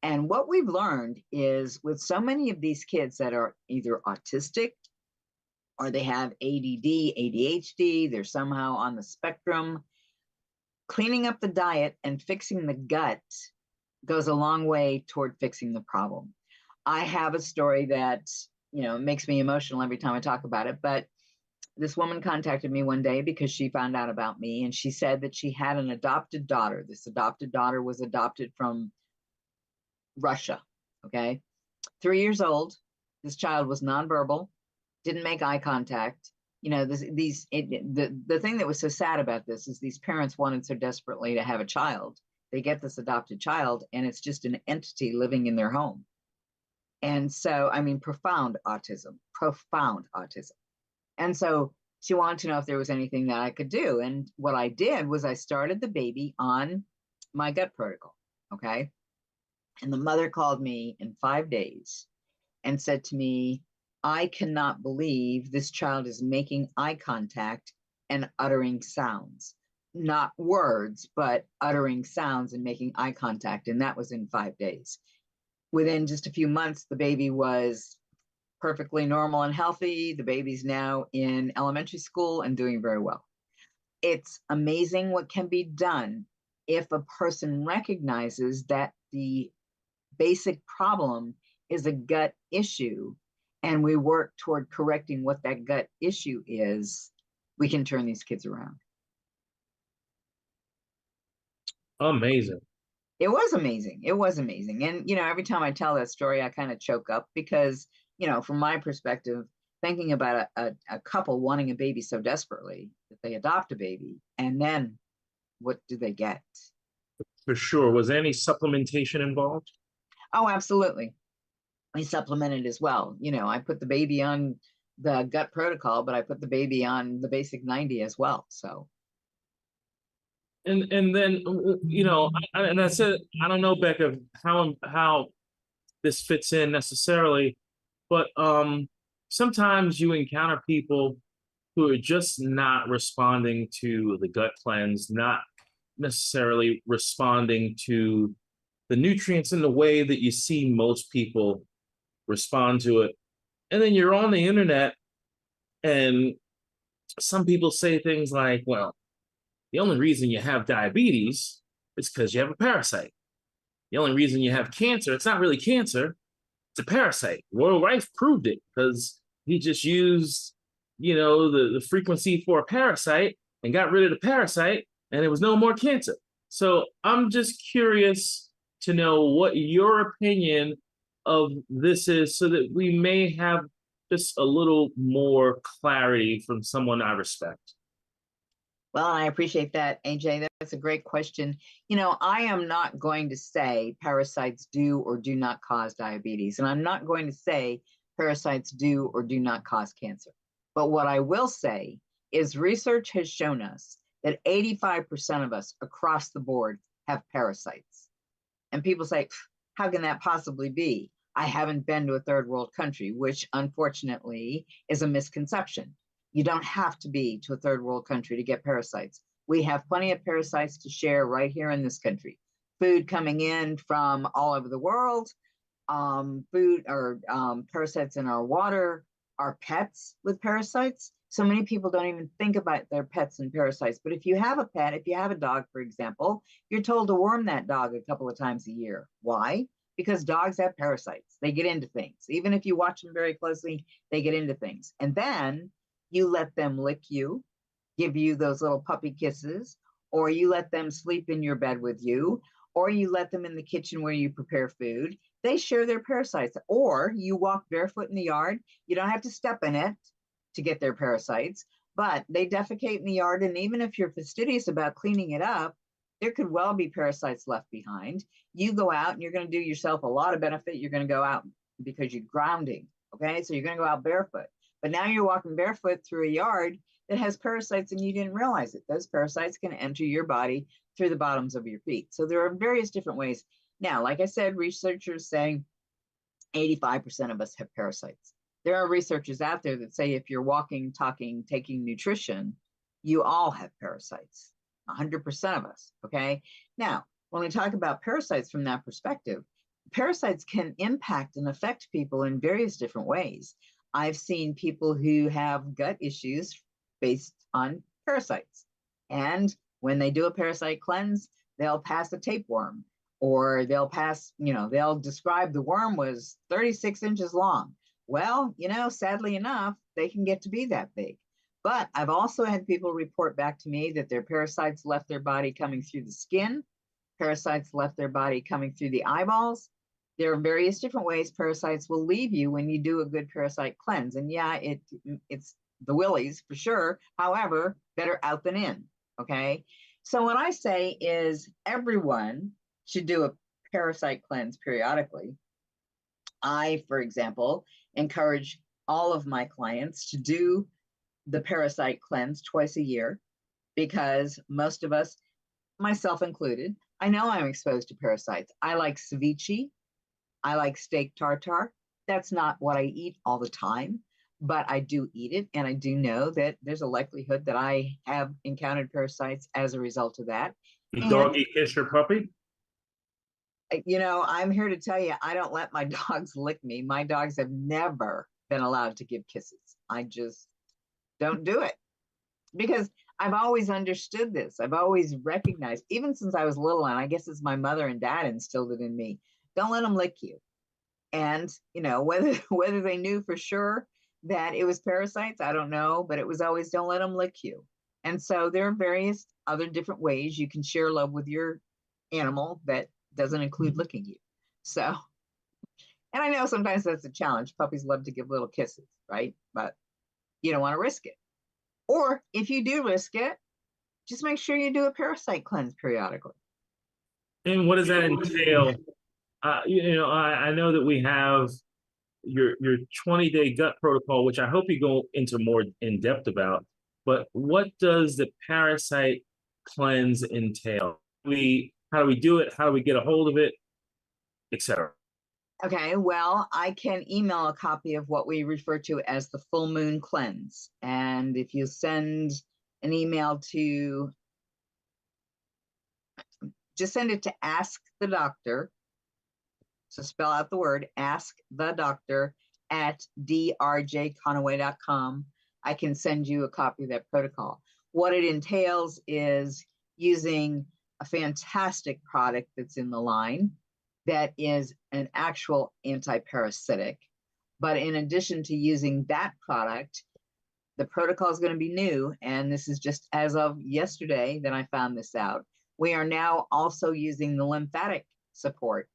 S2: And what we've learned is with so many of these kids that are either autistic or they have ADD, ADHD, they're somehow on the spectrum, cleaning up the diet and fixing the gut goes a long way toward fixing the problem. I have a story that, makes me emotional every time I talk about it, but this woman contacted me one day because she found out about me, and she said that she had an adopted daughter. This adopted daughter was adopted from Russia, okay? 3 years old. This child was nonverbal, didn't make eye contact. The thing that was so sad about this is these parents wanted so desperately to have a child. They get this adopted child, and it's just an entity living in their home. And so, profound autism. And so she wanted to know if there was anything that I could do. And what I did was I started the baby on my gut protocol, okay? And the mother called me in 5 days and said to me, I cannot believe this child is making eye contact and uttering sounds. Not words, but uttering sounds and making eye contact. And that was in 5 days. Within just a few months, the baby was perfectly normal and healthy. The baby's now in elementary school and doing very well. It's amazing what can be done if a person recognizes that the basic problem is a gut issue and we work toward correcting what that gut issue is. We can turn these kids around.
S4: Amazing.
S2: It was amazing. It was amazing. And, every time I tell that story, I kind of choke up because, from my perspective, thinking about a couple wanting a baby so desperately that they adopt a baby, and then what do they get?
S4: For sure. Was there any supplementation involved?
S2: Oh, absolutely. We supplemented as well. I put the baby on the gut protocol, but I put the baby on the basic 90 as well. So.
S4: And then and I said, I don't know, Becca, how this fits in necessarily, but sometimes you encounter people who are just not responding to the gut cleanse, not necessarily responding to the nutrients in the way that you see most people respond to it. And then you're on the internet and some people say things like, well, the only reason you have diabetes is because you have a parasite. The only reason you have cancer, it's not really cancer, it's a parasite. Royal Rife proved it because he just used, the frequency for a parasite and got rid of the parasite and there was no more cancer. So I'm just curious to know what your opinion of this is so that we may have just a little more clarity from someone I respect.
S2: Well, I appreciate that, AJ. That's a great question. I am not going to say parasites do or do not cause diabetes, and I'm not going to say parasites do or do not cause cancer. But what I will say is research has shown us that 85% of us across the board have parasites. And people say, how can that possibly be? I haven't been to a third world country, which unfortunately is a misconception. You don't have to be to a third world country to get parasites. We have plenty of parasites to share right here in this country. Food coming in from all over the world, food or parasites in our water, our pets with parasites. So many people don't even think about their pets and parasites. But if you have a pet, if you have a dog, for example, you're told to worm that dog a couple of times a year. Why? Because dogs have parasites. They get into things. Even if you watch them very closely, they get into things. And then you let them lick you, give you those little puppy kisses, or you let them sleep in your bed with you, or you let them in the kitchen where you prepare food. They share their parasites. Or you walk barefoot in the yard. You don't have to step in it to get their parasites, but they defecate in the yard. And even if you're fastidious about cleaning it up, there could well be parasites left behind. You go out and you're going to do yourself a lot of benefit. You're going to go out because you're grounding. Okay. So you're going to go out barefoot, but now you're walking barefoot through a yard that has parasites and you didn't realize it. Those parasites can enter your body through the bottoms of your feet. So there are various different ways. Now, like I said, researchers saying 85% of us have parasites. There are researchers out there that say if you're walking, talking, taking nutrition, you all have parasites, 100% of us, okay? Now, when we talk about parasites from that perspective, parasites can impact and affect people in various different ways. I've seen people who have gut issues based on parasites. And when they do a parasite cleanse, they'll pass a tapeworm, or they'll pass, they'll describe the worm was 36 inches long. Well, sadly enough, they can get to be that big. But I've also had people report back to me that their parasites left their body coming through the skin, parasites left their body coming through the eyeballs. There are various different ways parasites will leave you when you do a good parasite cleanse. And yeah, it's the willies for sure. However, better out than in, okay? So what I say is everyone should do a parasite cleanse periodically. I, for example, encourage all of my clients to do the parasite cleanse twice a year because most of us, myself included, I know I'm exposed to parasites. I like ceviche. I like steak tartare. That's not what I eat all the time, but I do eat it. And I do know that there's a likelihood that I have encountered parasites as a result of that.
S4: The doggy kiss your puppy?
S2: I'm here to tell you, I don't let my dogs lick me. My dogs have never been allowed to give kisses. I just don't do it because I've always understood this. I've always recognized, even since I was little, and I guess it's my mother and dad instilled it in me. Don't let them lick you. And, whether they knew for sure that it was parasites, I don't know, but it was always don't let them lick you. And so there are various other different ways you can share love with your animal that doesn't include licking you. So, and I know sometimes that's a challenge. Puppies love to give little kisses, right? But you don't want to risk it. Or if you do risk it, just make sure you do a parasite cleanse periodically.
S4: And what does that entail? I know that we have your 20-day gut protocol, which I hope you go into more in depth about. But what does the parasite cleanse entail? How do we do it? How do we get a hold of it, etc.?
S2: Okay, well, I can email a copy of what we refer to as the full moon cleanse. And if you send an email to, just send it to Ask the Doctor. So spell out the word Ask the Doctor at drjconaway.com. I can send you a copy of that protocol. What it entails is using a fantastic product that's in the line that is an actual anti-parasitic. But in addition to using that product, the protocol is going to be new. And this is just as of yesterday that I found this out. We are now also using the lymphatic support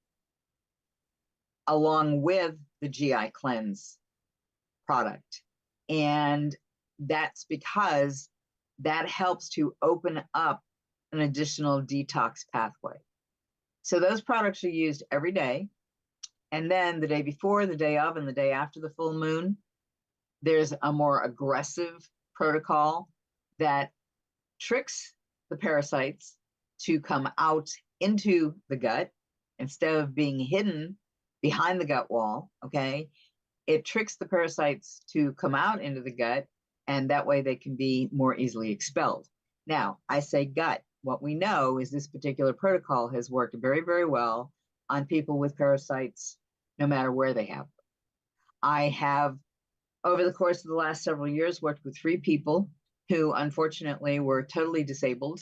S2: along with the GI cleanse product. And that's because that helps to open up an additional detox pathway. So those products are used every day. And then the day before, the day of, and the day after the full moon, there's a more aggressive protocol that tricks the parasites to come out into the gut instead of being hidden behind the gut wall, okay? It tricks the parasites to come out into the gut, and that way they can be more easily expelled. Now, I say gut. What we know is this particular protocol has worked very, very well on people with parasites, no matter where they have them. I have, over the course of the last several years, worked with 3 people who unfortunately were totally disabled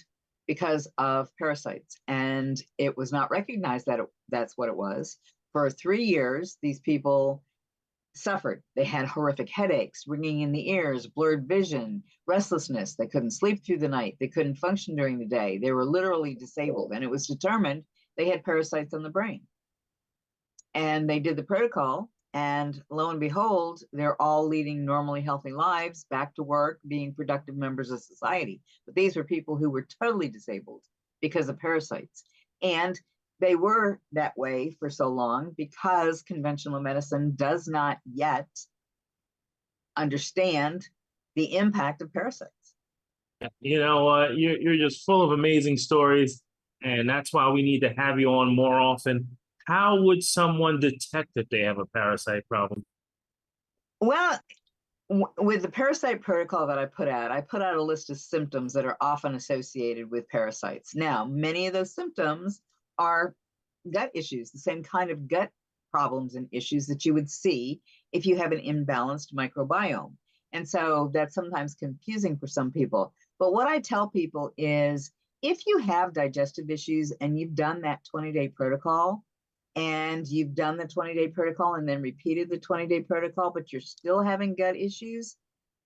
S2: because of parasites. And it was not recognized that that's what it was. For 3 years, these people suffered. They had horrific headaches, ringing in the ears, blurred vision, restlessness. They couldn't sleep through the night. They couldn't function during the day. They were literally disabled. And it was determined they had parasites on the brain. And they did the protocol. And lo and behold, they're all leading normally healthy lives, back to work, being productive members of society. But these were people who were totally disabled because of parasites. And they were that way for so long because conventional medicine does not yet understand the impact of parasites.
S4: You know, you're just full of amazing stories, and that's why we need to have you on more often. How would someone detect that they have a parasite problem?
S2: Well, with the parasite protocol that I put out a list of symptoms that are often associated with parasites. Now, many of those symptoms are gut issues, the same kind of gut problems and issues that you would see if you have an imbalanced microbiome. And so that's sometimes confusing for some people. But what I tell people is if you have digestive issues and you've done that 20-day protocol, and you've done the 20-day protocol and then repeated the 20-day protocol, but you're still having gut issues,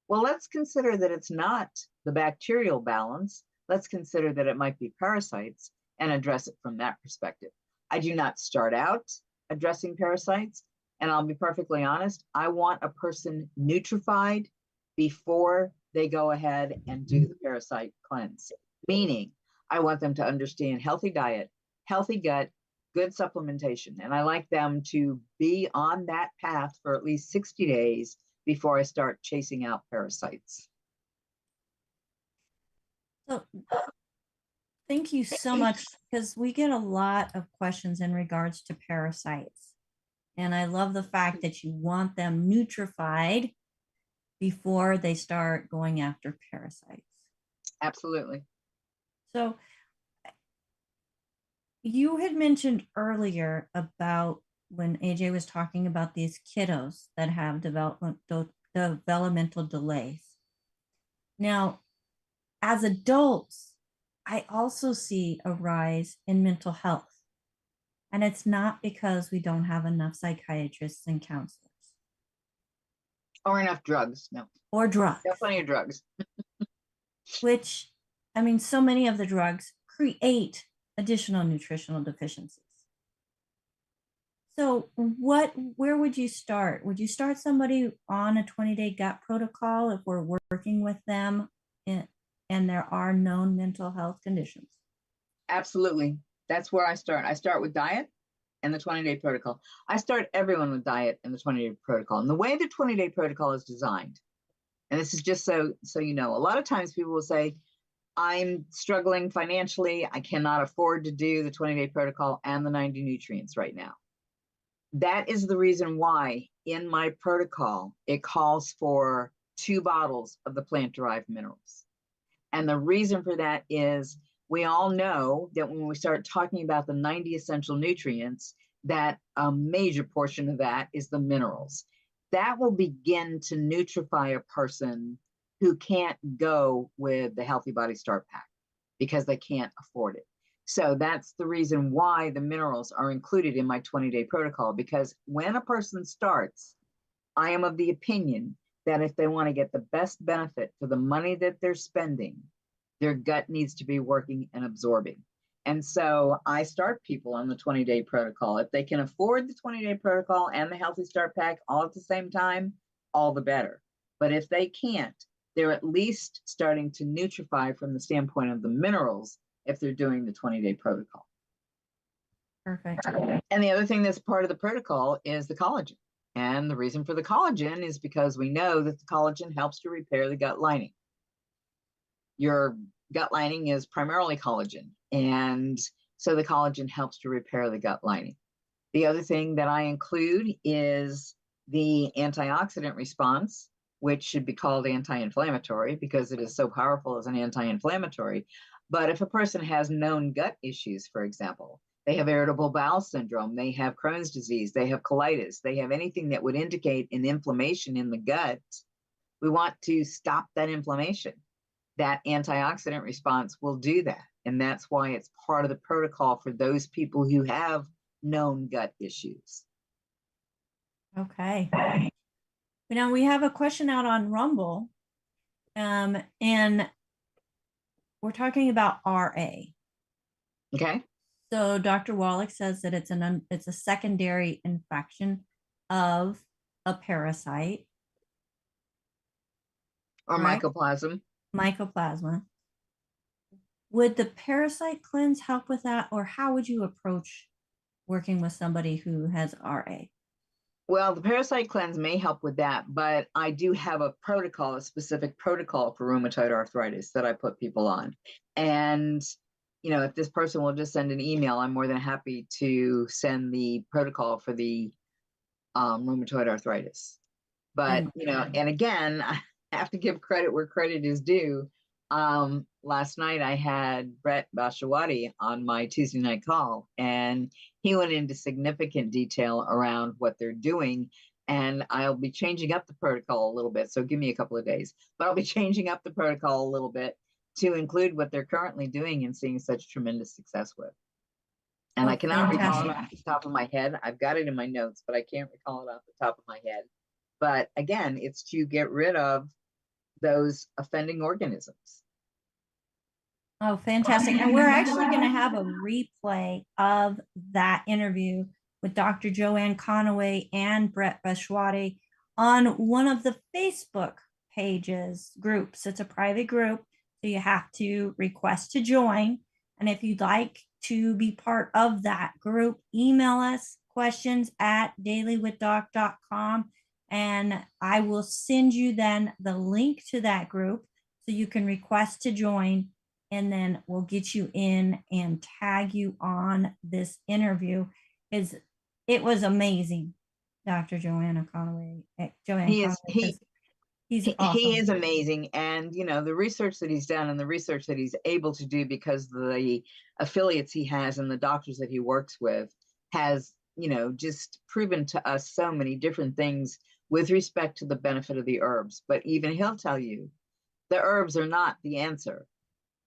S2: well, let's consider that it's not the bacterial balance. Let's consider that it might be parasites and address it from that perspective. I do not start out addressing parasites. And I'll be perfectly honest, I want a person nutrified before they go ahead and do the parasite cleanse. Meaning, I want them to understand healthy diet, healthy gut, good supplementation. And I like them to be on that path for at least 60 days before I start chasing out parasites.
S1: So thank you so much, because we get a lot of questions in regards to parasites. And I love the fact that you want them nutrified before they start going after parasites.
S2: Absolutely.
S1: So you had mentioned earlier about when AJ was talking about these kiddos that have developmental delays. Now, as adults, I also see a rise in mental health. And it's not because we don't have enough psychiatrists and counselors.
S2: Or enough drugs, no.
S1: Or drugs.
S2: Got plenty of drugs.
S1: Which, I mean, so many of the drugs create additional nutritional deficiencies. So where would you start? Would you start somebody on a 20-day gut protocol if we're working with them and there are known mental health conditions?
S2: Absolutely. That's where I start. I start with diet and the 20-day protocol. I start everyone with diet and the 20-day protocol. And the way the 20-day protocol is designed, and this is just so you know, a lot of times people will say, I'm struggling financially. I cannot afford to do the 20-day protocol and the 90 nutrients right now. That is the reason why in my protocol, it calls for 2 bottles of the plant-derived minerals. And the reason for that is we all know that when we start talking about the 90 essential nutrients, that a major portion of that is the minerals. That will begin to nutrify a person who can't go with the Healthy Body Start Pack because they can't afford it. So that's the reason why the minerals are included in my 20-day protocol, because when a person starts, I am of the opinion that if they want to get the best benefit for the money that they're spending, their gut needs to be working and absorbing. And so I start people on the 20-day protocol. If they can afford the 20-day protocol and the Healthy Start Pack all at the same time, all the better. But if they can't, they're at least starting to nutrify from the standpoint of the minerals if they're doing the 20-day protocol.
S1: Perfect.
S2: And the other thing that's part of the protocol is the collagen. And the reason for the collagen is because we know that the collagen helps to repair the gut lining. Your gut lining is primarily collagen. And so the collagen helps to repair the gut lining. The other thing that I include is the antioxidant response, which should be called anti-inflammatory because it is so powerful as an anti-inflammatory. But if a person has known gut issues, for example, they have irritable bowel syndrome, they have Crohn's disease, they have colitis, they have anything that would indicate an inflammation in the gut, we want to stop that inflammation. That antioxidant response will do that. And that's why it's part of the protocol for those people who have known gut issues.
S1: Okay. Now we have a question out on Rumble, and we're talking about RA.
S2: Okay.
S1: So Dr. Wallach says that it's a secondary infection of a parasite
S2: Or
S1: right?
S2: mycoplasma.
S1: Mycoplasma. Would the parasite cleanse help with that, or how would you approach working with somebody who has RA?
S2: Well, the parasite cleanse may help with that, but I do have a protocol, a specific protocol for rheumatoid arthritis that I put people on. And, if this person will just send an email, I'm more than happy to send the protocol for the rheumatoid arthritis. But, and again, I have to give credit where credit is due. Last night I had Brett Bashawati on my Tuesday night call, and he went into significant detail around what they're doing. And I'll be changing up the protocol a little bit. So give me a couple of days, but I'll be changing up the protocol a little bit to include what they're currently doing and seeing such tremendous success with. And I cannot recall it off the top of my head. I've got it in my notes, but I can't recall it off the top of my head. But again, it's to get rid of those offending organisms.
S1: Oh, fantastic. And we're actually going to have a replay of that interview with Dr. Joanne Conaway and Brett Bashawati on one of the Facebook groups. It's a private group, so you have to request to join. And if you'd like to be part of that group, email us questions@dailywithdoc.com, and I will send you then the link to that group so you can request to join, and then we'll get you in and tag you on this interview. It was amazing, Dr. Joanne Conaway. He's awesome.
S2: He is amazing. And, the research that he's done and the research that he's able to do because the affiliates he has and the doctors that he works with has, just proven to us so many different things with respect to the benefit of the herbs. But even he'll tell you the herbs are not the answer.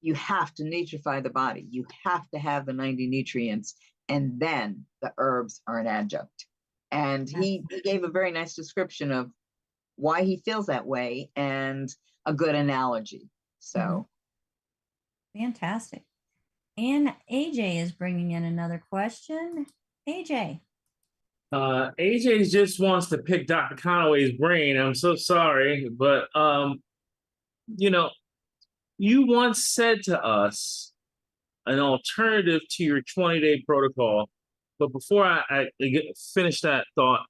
S2: You have to nutrify the body. You have to have the 90 nutrients, and then the herbs are an adjunct. And he gave a very nice description of why he feels that way and a good analogy. So
S1: fantastic. And AJ is bringing in another question. AJ.
S4: AJ just wants to pick Dr. Conaway's brain. I'm so sorry, but you once said to us an alternative to your 20-day protocol. But before I finish that thought,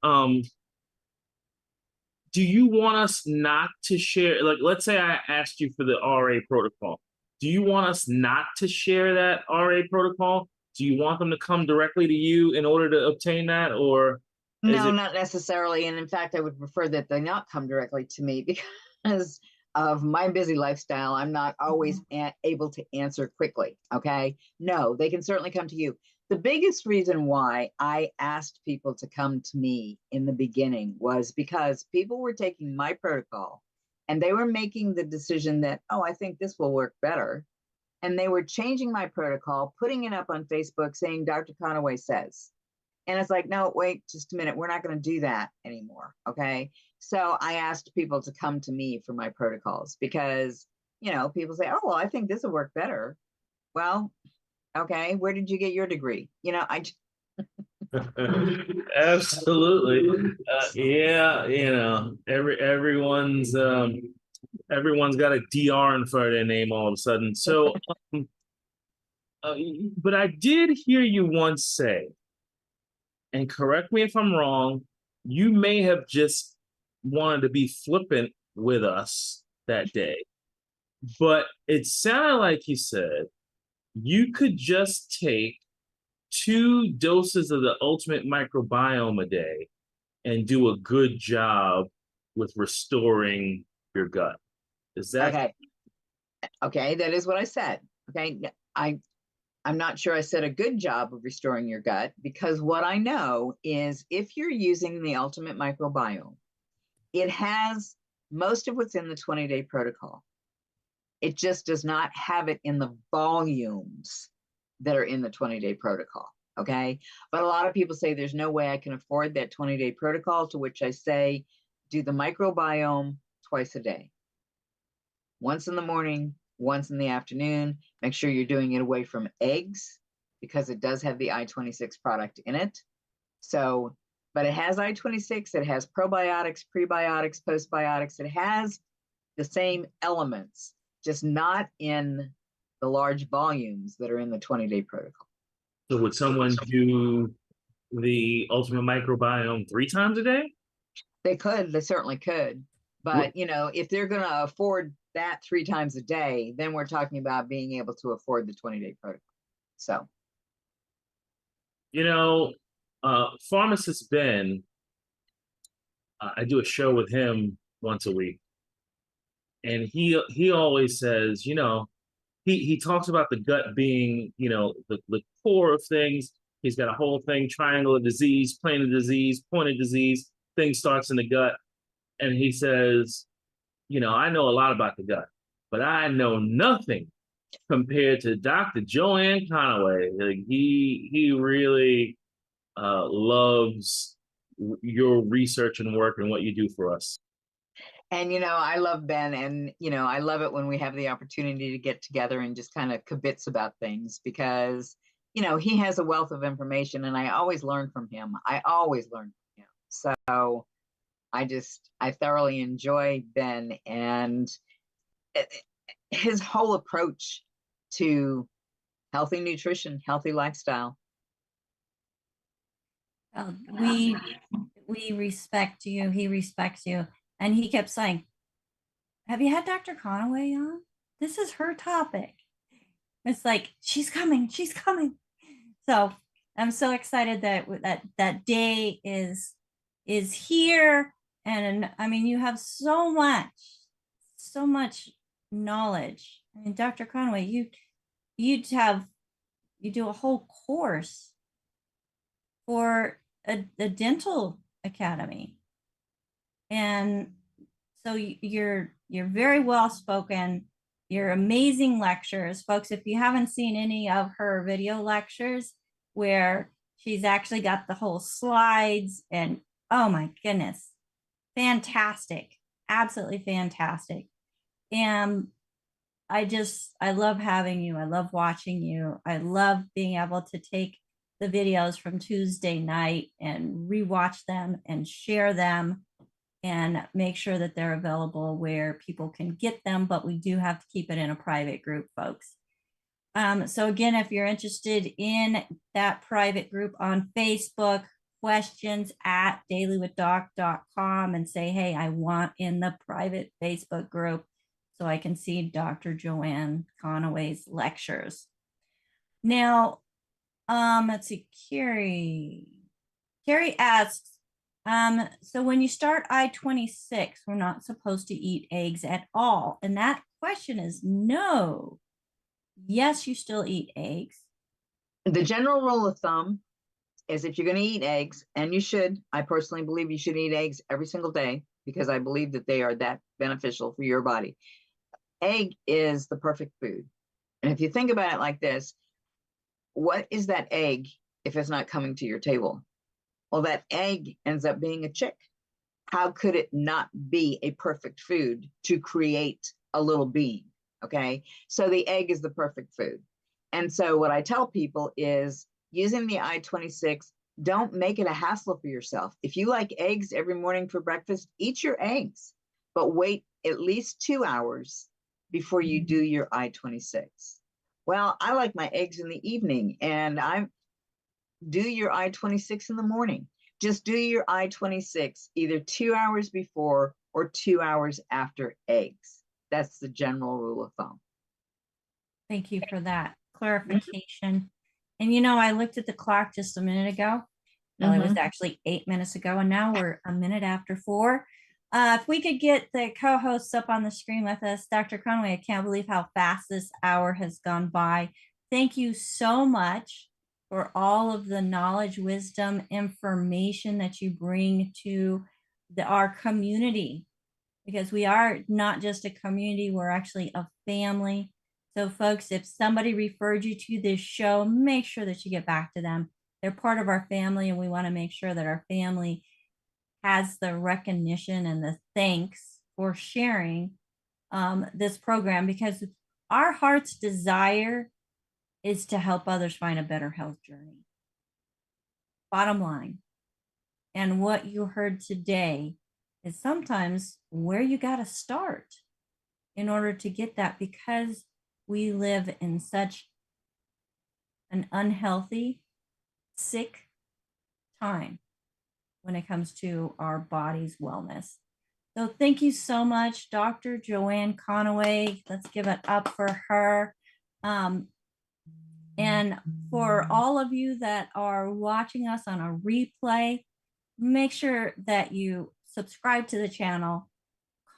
S4: do you want us not to share, like, let's say I asked you for the RA protocol. Do you want us not to share that RA protocol? Do you want them to come directly to you in order to obtain that, or?
S2: No, not necessarily. And in fact, I would prefer that they not come directly to me because of my busy lifestyle. I'm not always able to answer quickly. Okay. No, they can certainly come to you. The biggest reason why I asked people to come to me in the beginning was because people were taking my protocol and they were making the decision that, oh, I think this will work better. And they were changing my protocol, putting it up on Facebook saying, Dr. Conaway says. And it's like, no, wait, just a minute. We're not going to do that anymore. Okay. So I asked people to come to me for my protocols because, people say, oh, well, I think this will work better. Well, okay, where did you get your degree?
S4: Absolutely. Yeah, everyone's got a DR in front of their name all of a sudden. So, but I did hear you once say, and correct me if I'm wrong, you may have just wanted to be flippant with us that day, but it sounded like you said you could just take 2 doses of the ultimate microbiome a day and do a good job with restoring your gut. Is that
S2: okay? Okay, that is what I said. Okay, I'm not sure I said a good job of restoring your gut, because what I know is if you're using the ultimate microbiome, it has most of what's in the 20-day protocol. It just does not have it in the volumes that are in the 20-day protocol, okay? But a lot of people say there's no way I can afford that 20-day protocol, to which I say, do the microbiome twice a day. Once in the morning, once in the afternoon. Make sure you're doing it away from eggs because it does have the I-26 product in it. So, but it has I-26, it has probiotics, prebiotics, postbiotics. It has the same elements, just not in the the large volumes that are in the 20-day protocol.
S4: So would someone do the ultimate microbiome 3 times a day?
S2: They certainly could. But, you know, if they're going to afford that 3 times a day, then we're talking about being able to afford the 20-day protocol. So,
S4: You know, pharmacist Ben, I do a show with him once a week. And he always says, you know, he talks about the gut being, you know, the core of things. He's got a whole thing, triangle of disease, plane of disease, point of disease, thing starts in the gut. And he says, you know, I know a lot about the gut, but I know nothing compared to Dr. Joanne Conaway. Like he really loves your research and work and what you do for us.
S2: and, you know, I love Ben, and, you know, I love it when we have the opportunity to get together and just kind of kibitz about things, because, you know, he has a wealth of information and I always learn from him. I always learn from him. So I thoroughly enjoy Ben and his whole approach to healthy nutrition, healthy lifestyle.
S1: We respect you. He respects you. And he kept saying, have you had Dr. Conaway on? This is her topic. It's like, she's coming. She's coming. So I'm so excited that that day is here. And I mean, you have so much knowledge. I mean, Dr. Conaway, you do a whole course for a dental academy. And so you're very well spoken. You're amazing lectures, folks. If you haven't seen any of her video lectures where she's actually got the whole slides, and oh my goodness, fantastic, absolutely fantastic. And I love having you. I love watching you. I love being able to take the videos from Tuesday night and rewatch them and share them and make sure that they're available where people can get them, but we do have to keep it in a private group, folks. So again, if you're interested in that private group on Facebook, questions at dailywithdoc.com and say, hey, I want in the private Facebook group so I can see Dr. Joanne Conaway's lectures. Now, let's see, Carrie asks, so when you start I-26, we're not supposed to eat eggs at all. And that question is no. Yes, you still eat eggs.
S2: The general rule of thumb is if you're going to eat eggs, and you should, I personally believe you should eat eggs every single day because I believe that they are that beneficial for your body. Egg is the perfect food. And if you think about it like this, what is that egg if it's not coming to your table? Well, that egg ends up being a chick. How could it not be a perfect food to create a little being? Okay, so the egg is the perfect food. And so what I tell people is using the I-26, don't make it a hassle for yourself. If you like eggs every morning for breakfast, eat your eggs, but wait at least 2 hours before you do your I-26. Well, I like my eggs in the evening, and I do your I-26 in the morning. Just do your I-26 either 2 hours before or 2 hours after eggs. That's the general rule of thumb.
S1: Thank you for that clarification. And you know, I looked at the clock just a minute ago. Well, it was actually 8 minutes ago, and now we're a minute after 4. If we could get the co-hosts up on the screen with us, Dr. Conaway, I can't believe how fast this hour has gone by. Thank you so much for all of the knowledge, wisdom, information that you bring to our community, because we are not just a community, we're actually a family. So folks, if somebody referred you to this show, make sure that you get back to them. They're part of our family, and we want to make sure that our family has the recognition and the thanks for sharing this program, because our heart's desire is to help others find a better health journey. Bottom line. And what you heard today is sometimes where you got to start in order to get that, because we live in such an unhealthy, sick time when it comes to our body's wellness. So thank you so much, Dr. Joanne Conaway. Let's give it up for her. And for all of you that are watching us on a replay, make sure that you subscribe to the channel,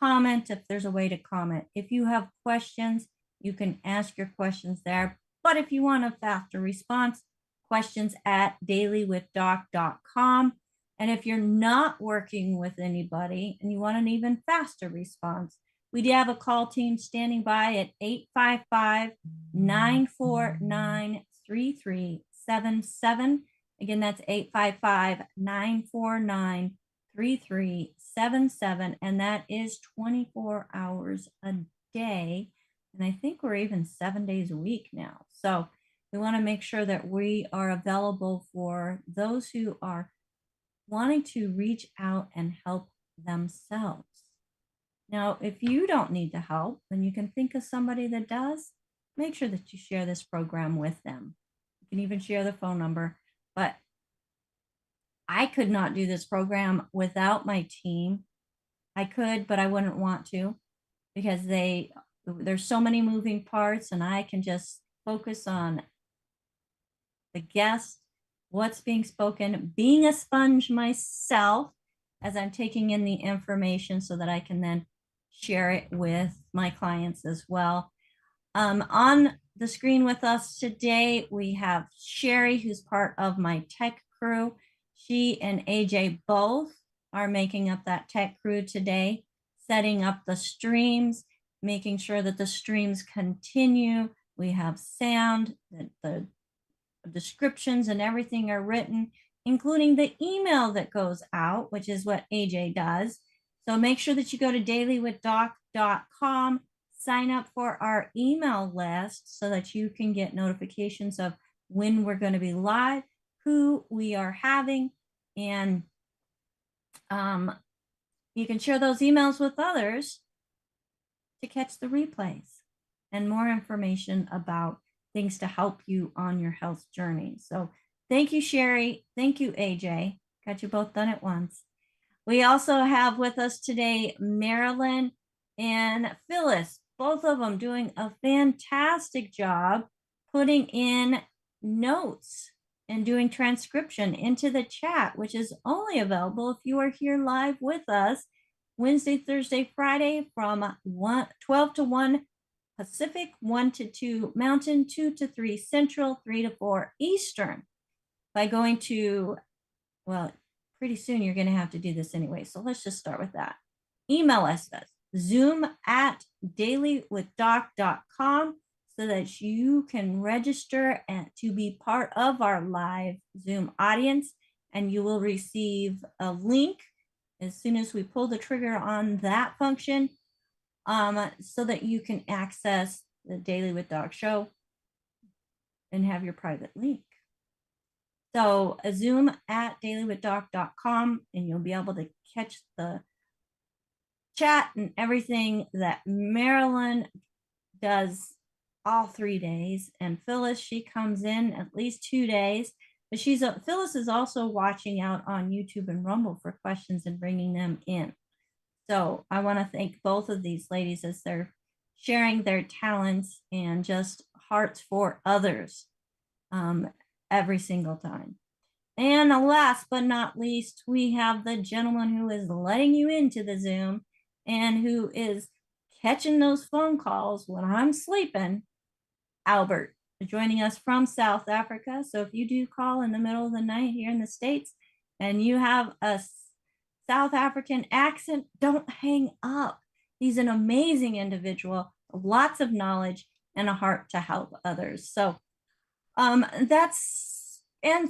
S1: comment if there's a way to comment. If you have questions, you can ask your questions there. But if you want a faster response, questions at dailywithdoc.com. And if you're not working with anybody and you want an even faster response, we do have a call team standing by at 855-949-3377. Again, that's 855-949-3377. And that is 24 hours a day. And I think we're even 7 days a week now. So we want to make sure that we are available for those who are wanting to reach out and help themselves. Now, if you don't need the help, then you can think of somebody that does. Make sure that you share this program with them. You can even share the phone number. But I could not do this program without my team. I could, but I wouldn't want to, because there's so many moving parts, and I can just focus on the guest, what's being spoken, being a sponge myself as I'm taking in the information so that I can then share it with my clients as well. On the screen with us today, we have Sherry, who's part of my tech crew. She and AJ both are making up that tech crew today, setting up the streams, making sure that the streams continue. We have sound, that the descriptions and everything are written, including the email that goes out, which is what AJ does. So make sure that you go to dailywithdoc.com, sign up for our email list so that you can get notifications of when we're going to be live, who we are having, and you can share those emails with others to catch the replays and more information about things to help you on your health journey. So thank you, Sherry. Thank you, AJ. Got you both done at once. We also have with us today Marilyn and Phyllis, both of them doing a fantastic job putting in notes and doing transcription into the chat, which is only available if you are here live with us Wednesday, Thursday, Friday from 12 to 1 Pacific, 1 to 2 Mountain, 2 to 3 Central, 3 to 4 Eastern. By going to, well, pretty soon you're going to have to do this anyway. So let's just start with that. Email us zoom@dailywithdoc.com so that you can register and to be part of our live Zoom audience, and you will receive a link as soon as we pull the trigger on that function, so that you can access the Daily with Doc show and have your private link. So zoom@dailywithdoc.com, and you'll be able to catch the chat and everything that Marilyn does all 3 days. And Phyllis, she comes in at least 2 days, but Phyllis is also watching out on YouTube and Rumble for questions and bringing them in. So I want to thank both of these ladies as they're sharing their talents and just hearts for others every single time. And last but not least, we have the gentleman who is letting you into the Zoom and who is catching those phone calls when I'm sleeping, Albert, joining us from South Africa. So if you do call in the middle of the night here in the States and you have a South African accent, don't hang up. He's an amazing individual, lots of knowledge, and a heart to help others. So and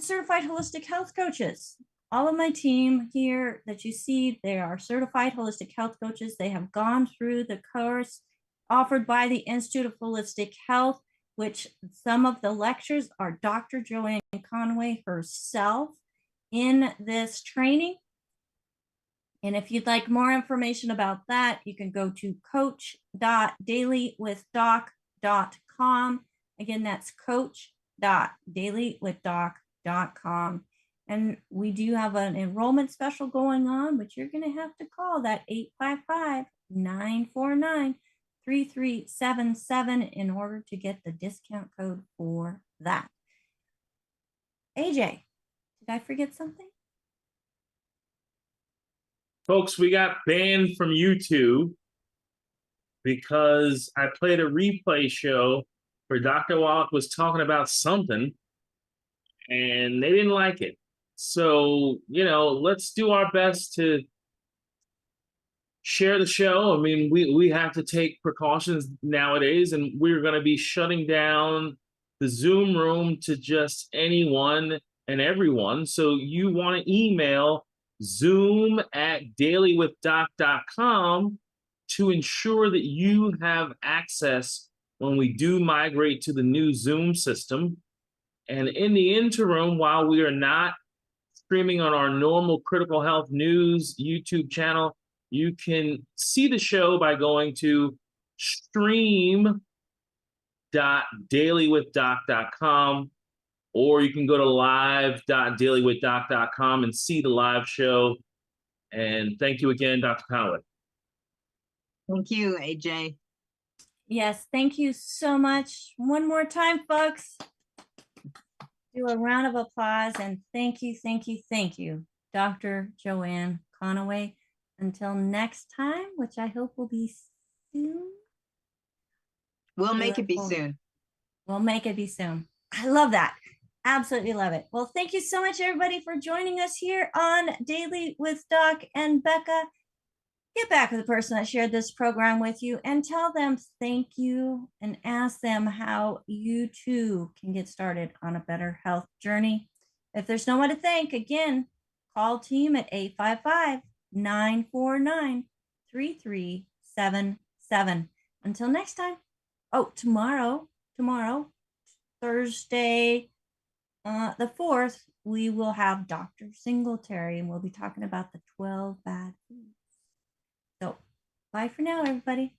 S1: certified holistic health coaches. All of my team here that you see, they are certified holistic health coaches. They have gone through the course offered by the Institute of Holistic Health, which some of the lectures are Dr. Joanne Conaway herself in this training. And if you'd like more information about that, you can go to coach.dailywithdoc.com. coach.dailywithdoc.com. Again, that's coach.dailywithdoc.com. And we do have an enrollment special going on, but you're going to have to call that 855-949-3377 in order to get the discount code for that. AJ, did I forget something?
S4: Folks, we got banned from YouTube because I played a replay show where Dr. Wallach was talking about something and they didn't like it. So, let's do our best to share the show. I mean, we have to take precautions nowadays, and we're going to be shutting down the Zoom room to just anyone and everyone. So you want to email zoom@dailywithdoc.com to ensure that you have access when we do migrate to the new Zoom system. And in the interim, while we are not streaming on our normal Critical Health News YouTube channel, you can see the show by going to stream.dailywithdoc.com, or you can go to live.dailywithdoc.com and see the live show. And thank you again, Dr. Conaway.
S2: Thank you, AJ.
S1: Yes, thank you so much. One more time, folks. Do a round of applause and thank you, Dr. Joanne Conaway. Until next time, which I hope will be soon.
S2: We'll make it be soon.
S1: We'll make it be soon. I love that. Absolutely love it. Well, thank you so much, everybody, for joining us here on Daily with Doc and Becca. Get back with the person that shared this program with you and tell them thank you and ask them how you too can get started on a better health journey. If there's no one to thank, again, call team at 855-949-3377. Until next time. Oh, tomorrow, Thursday, the 4th, we will have Dr. Singletary, and we'll be talking about the 12 bad foods. So, bye for now, everybody.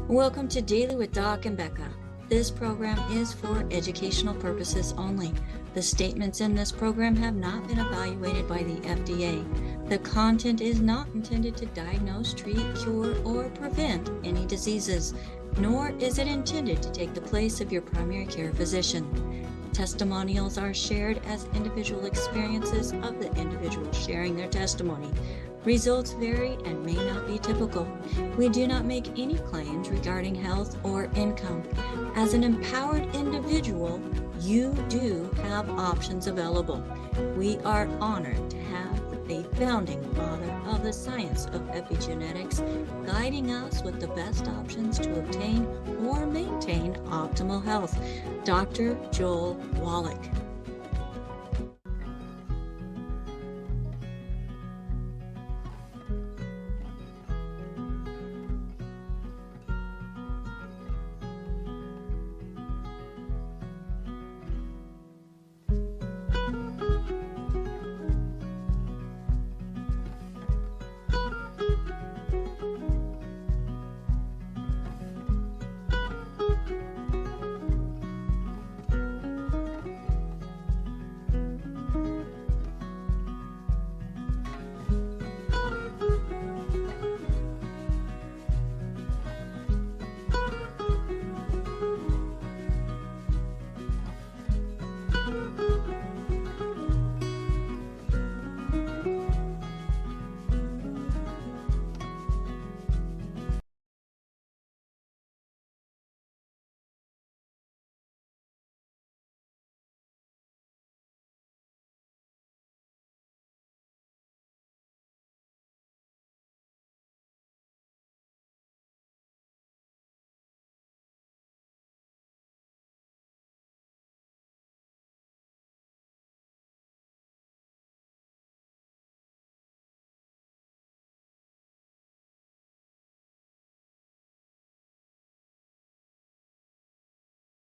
S1: Welcome to Daily with Doc and Becca. This program is for educational purposes only. The statements in this program have not been evaluated by the FDA. The content is not intended to diagnose, treat, cure, or prevent any diseases, nor is it intended to take the place of your primary care physician. Testimonials are shared as individual experiences of the individual sharing their testimony. Results vary and may not be typical. We do not make any claims regarding health or income. As an empowered individual, you do have options available. We are honored to have the founding father of the science of epigenetics guiding us with the best options to obtain or maintain optimal health, Dr. Joel Wallach.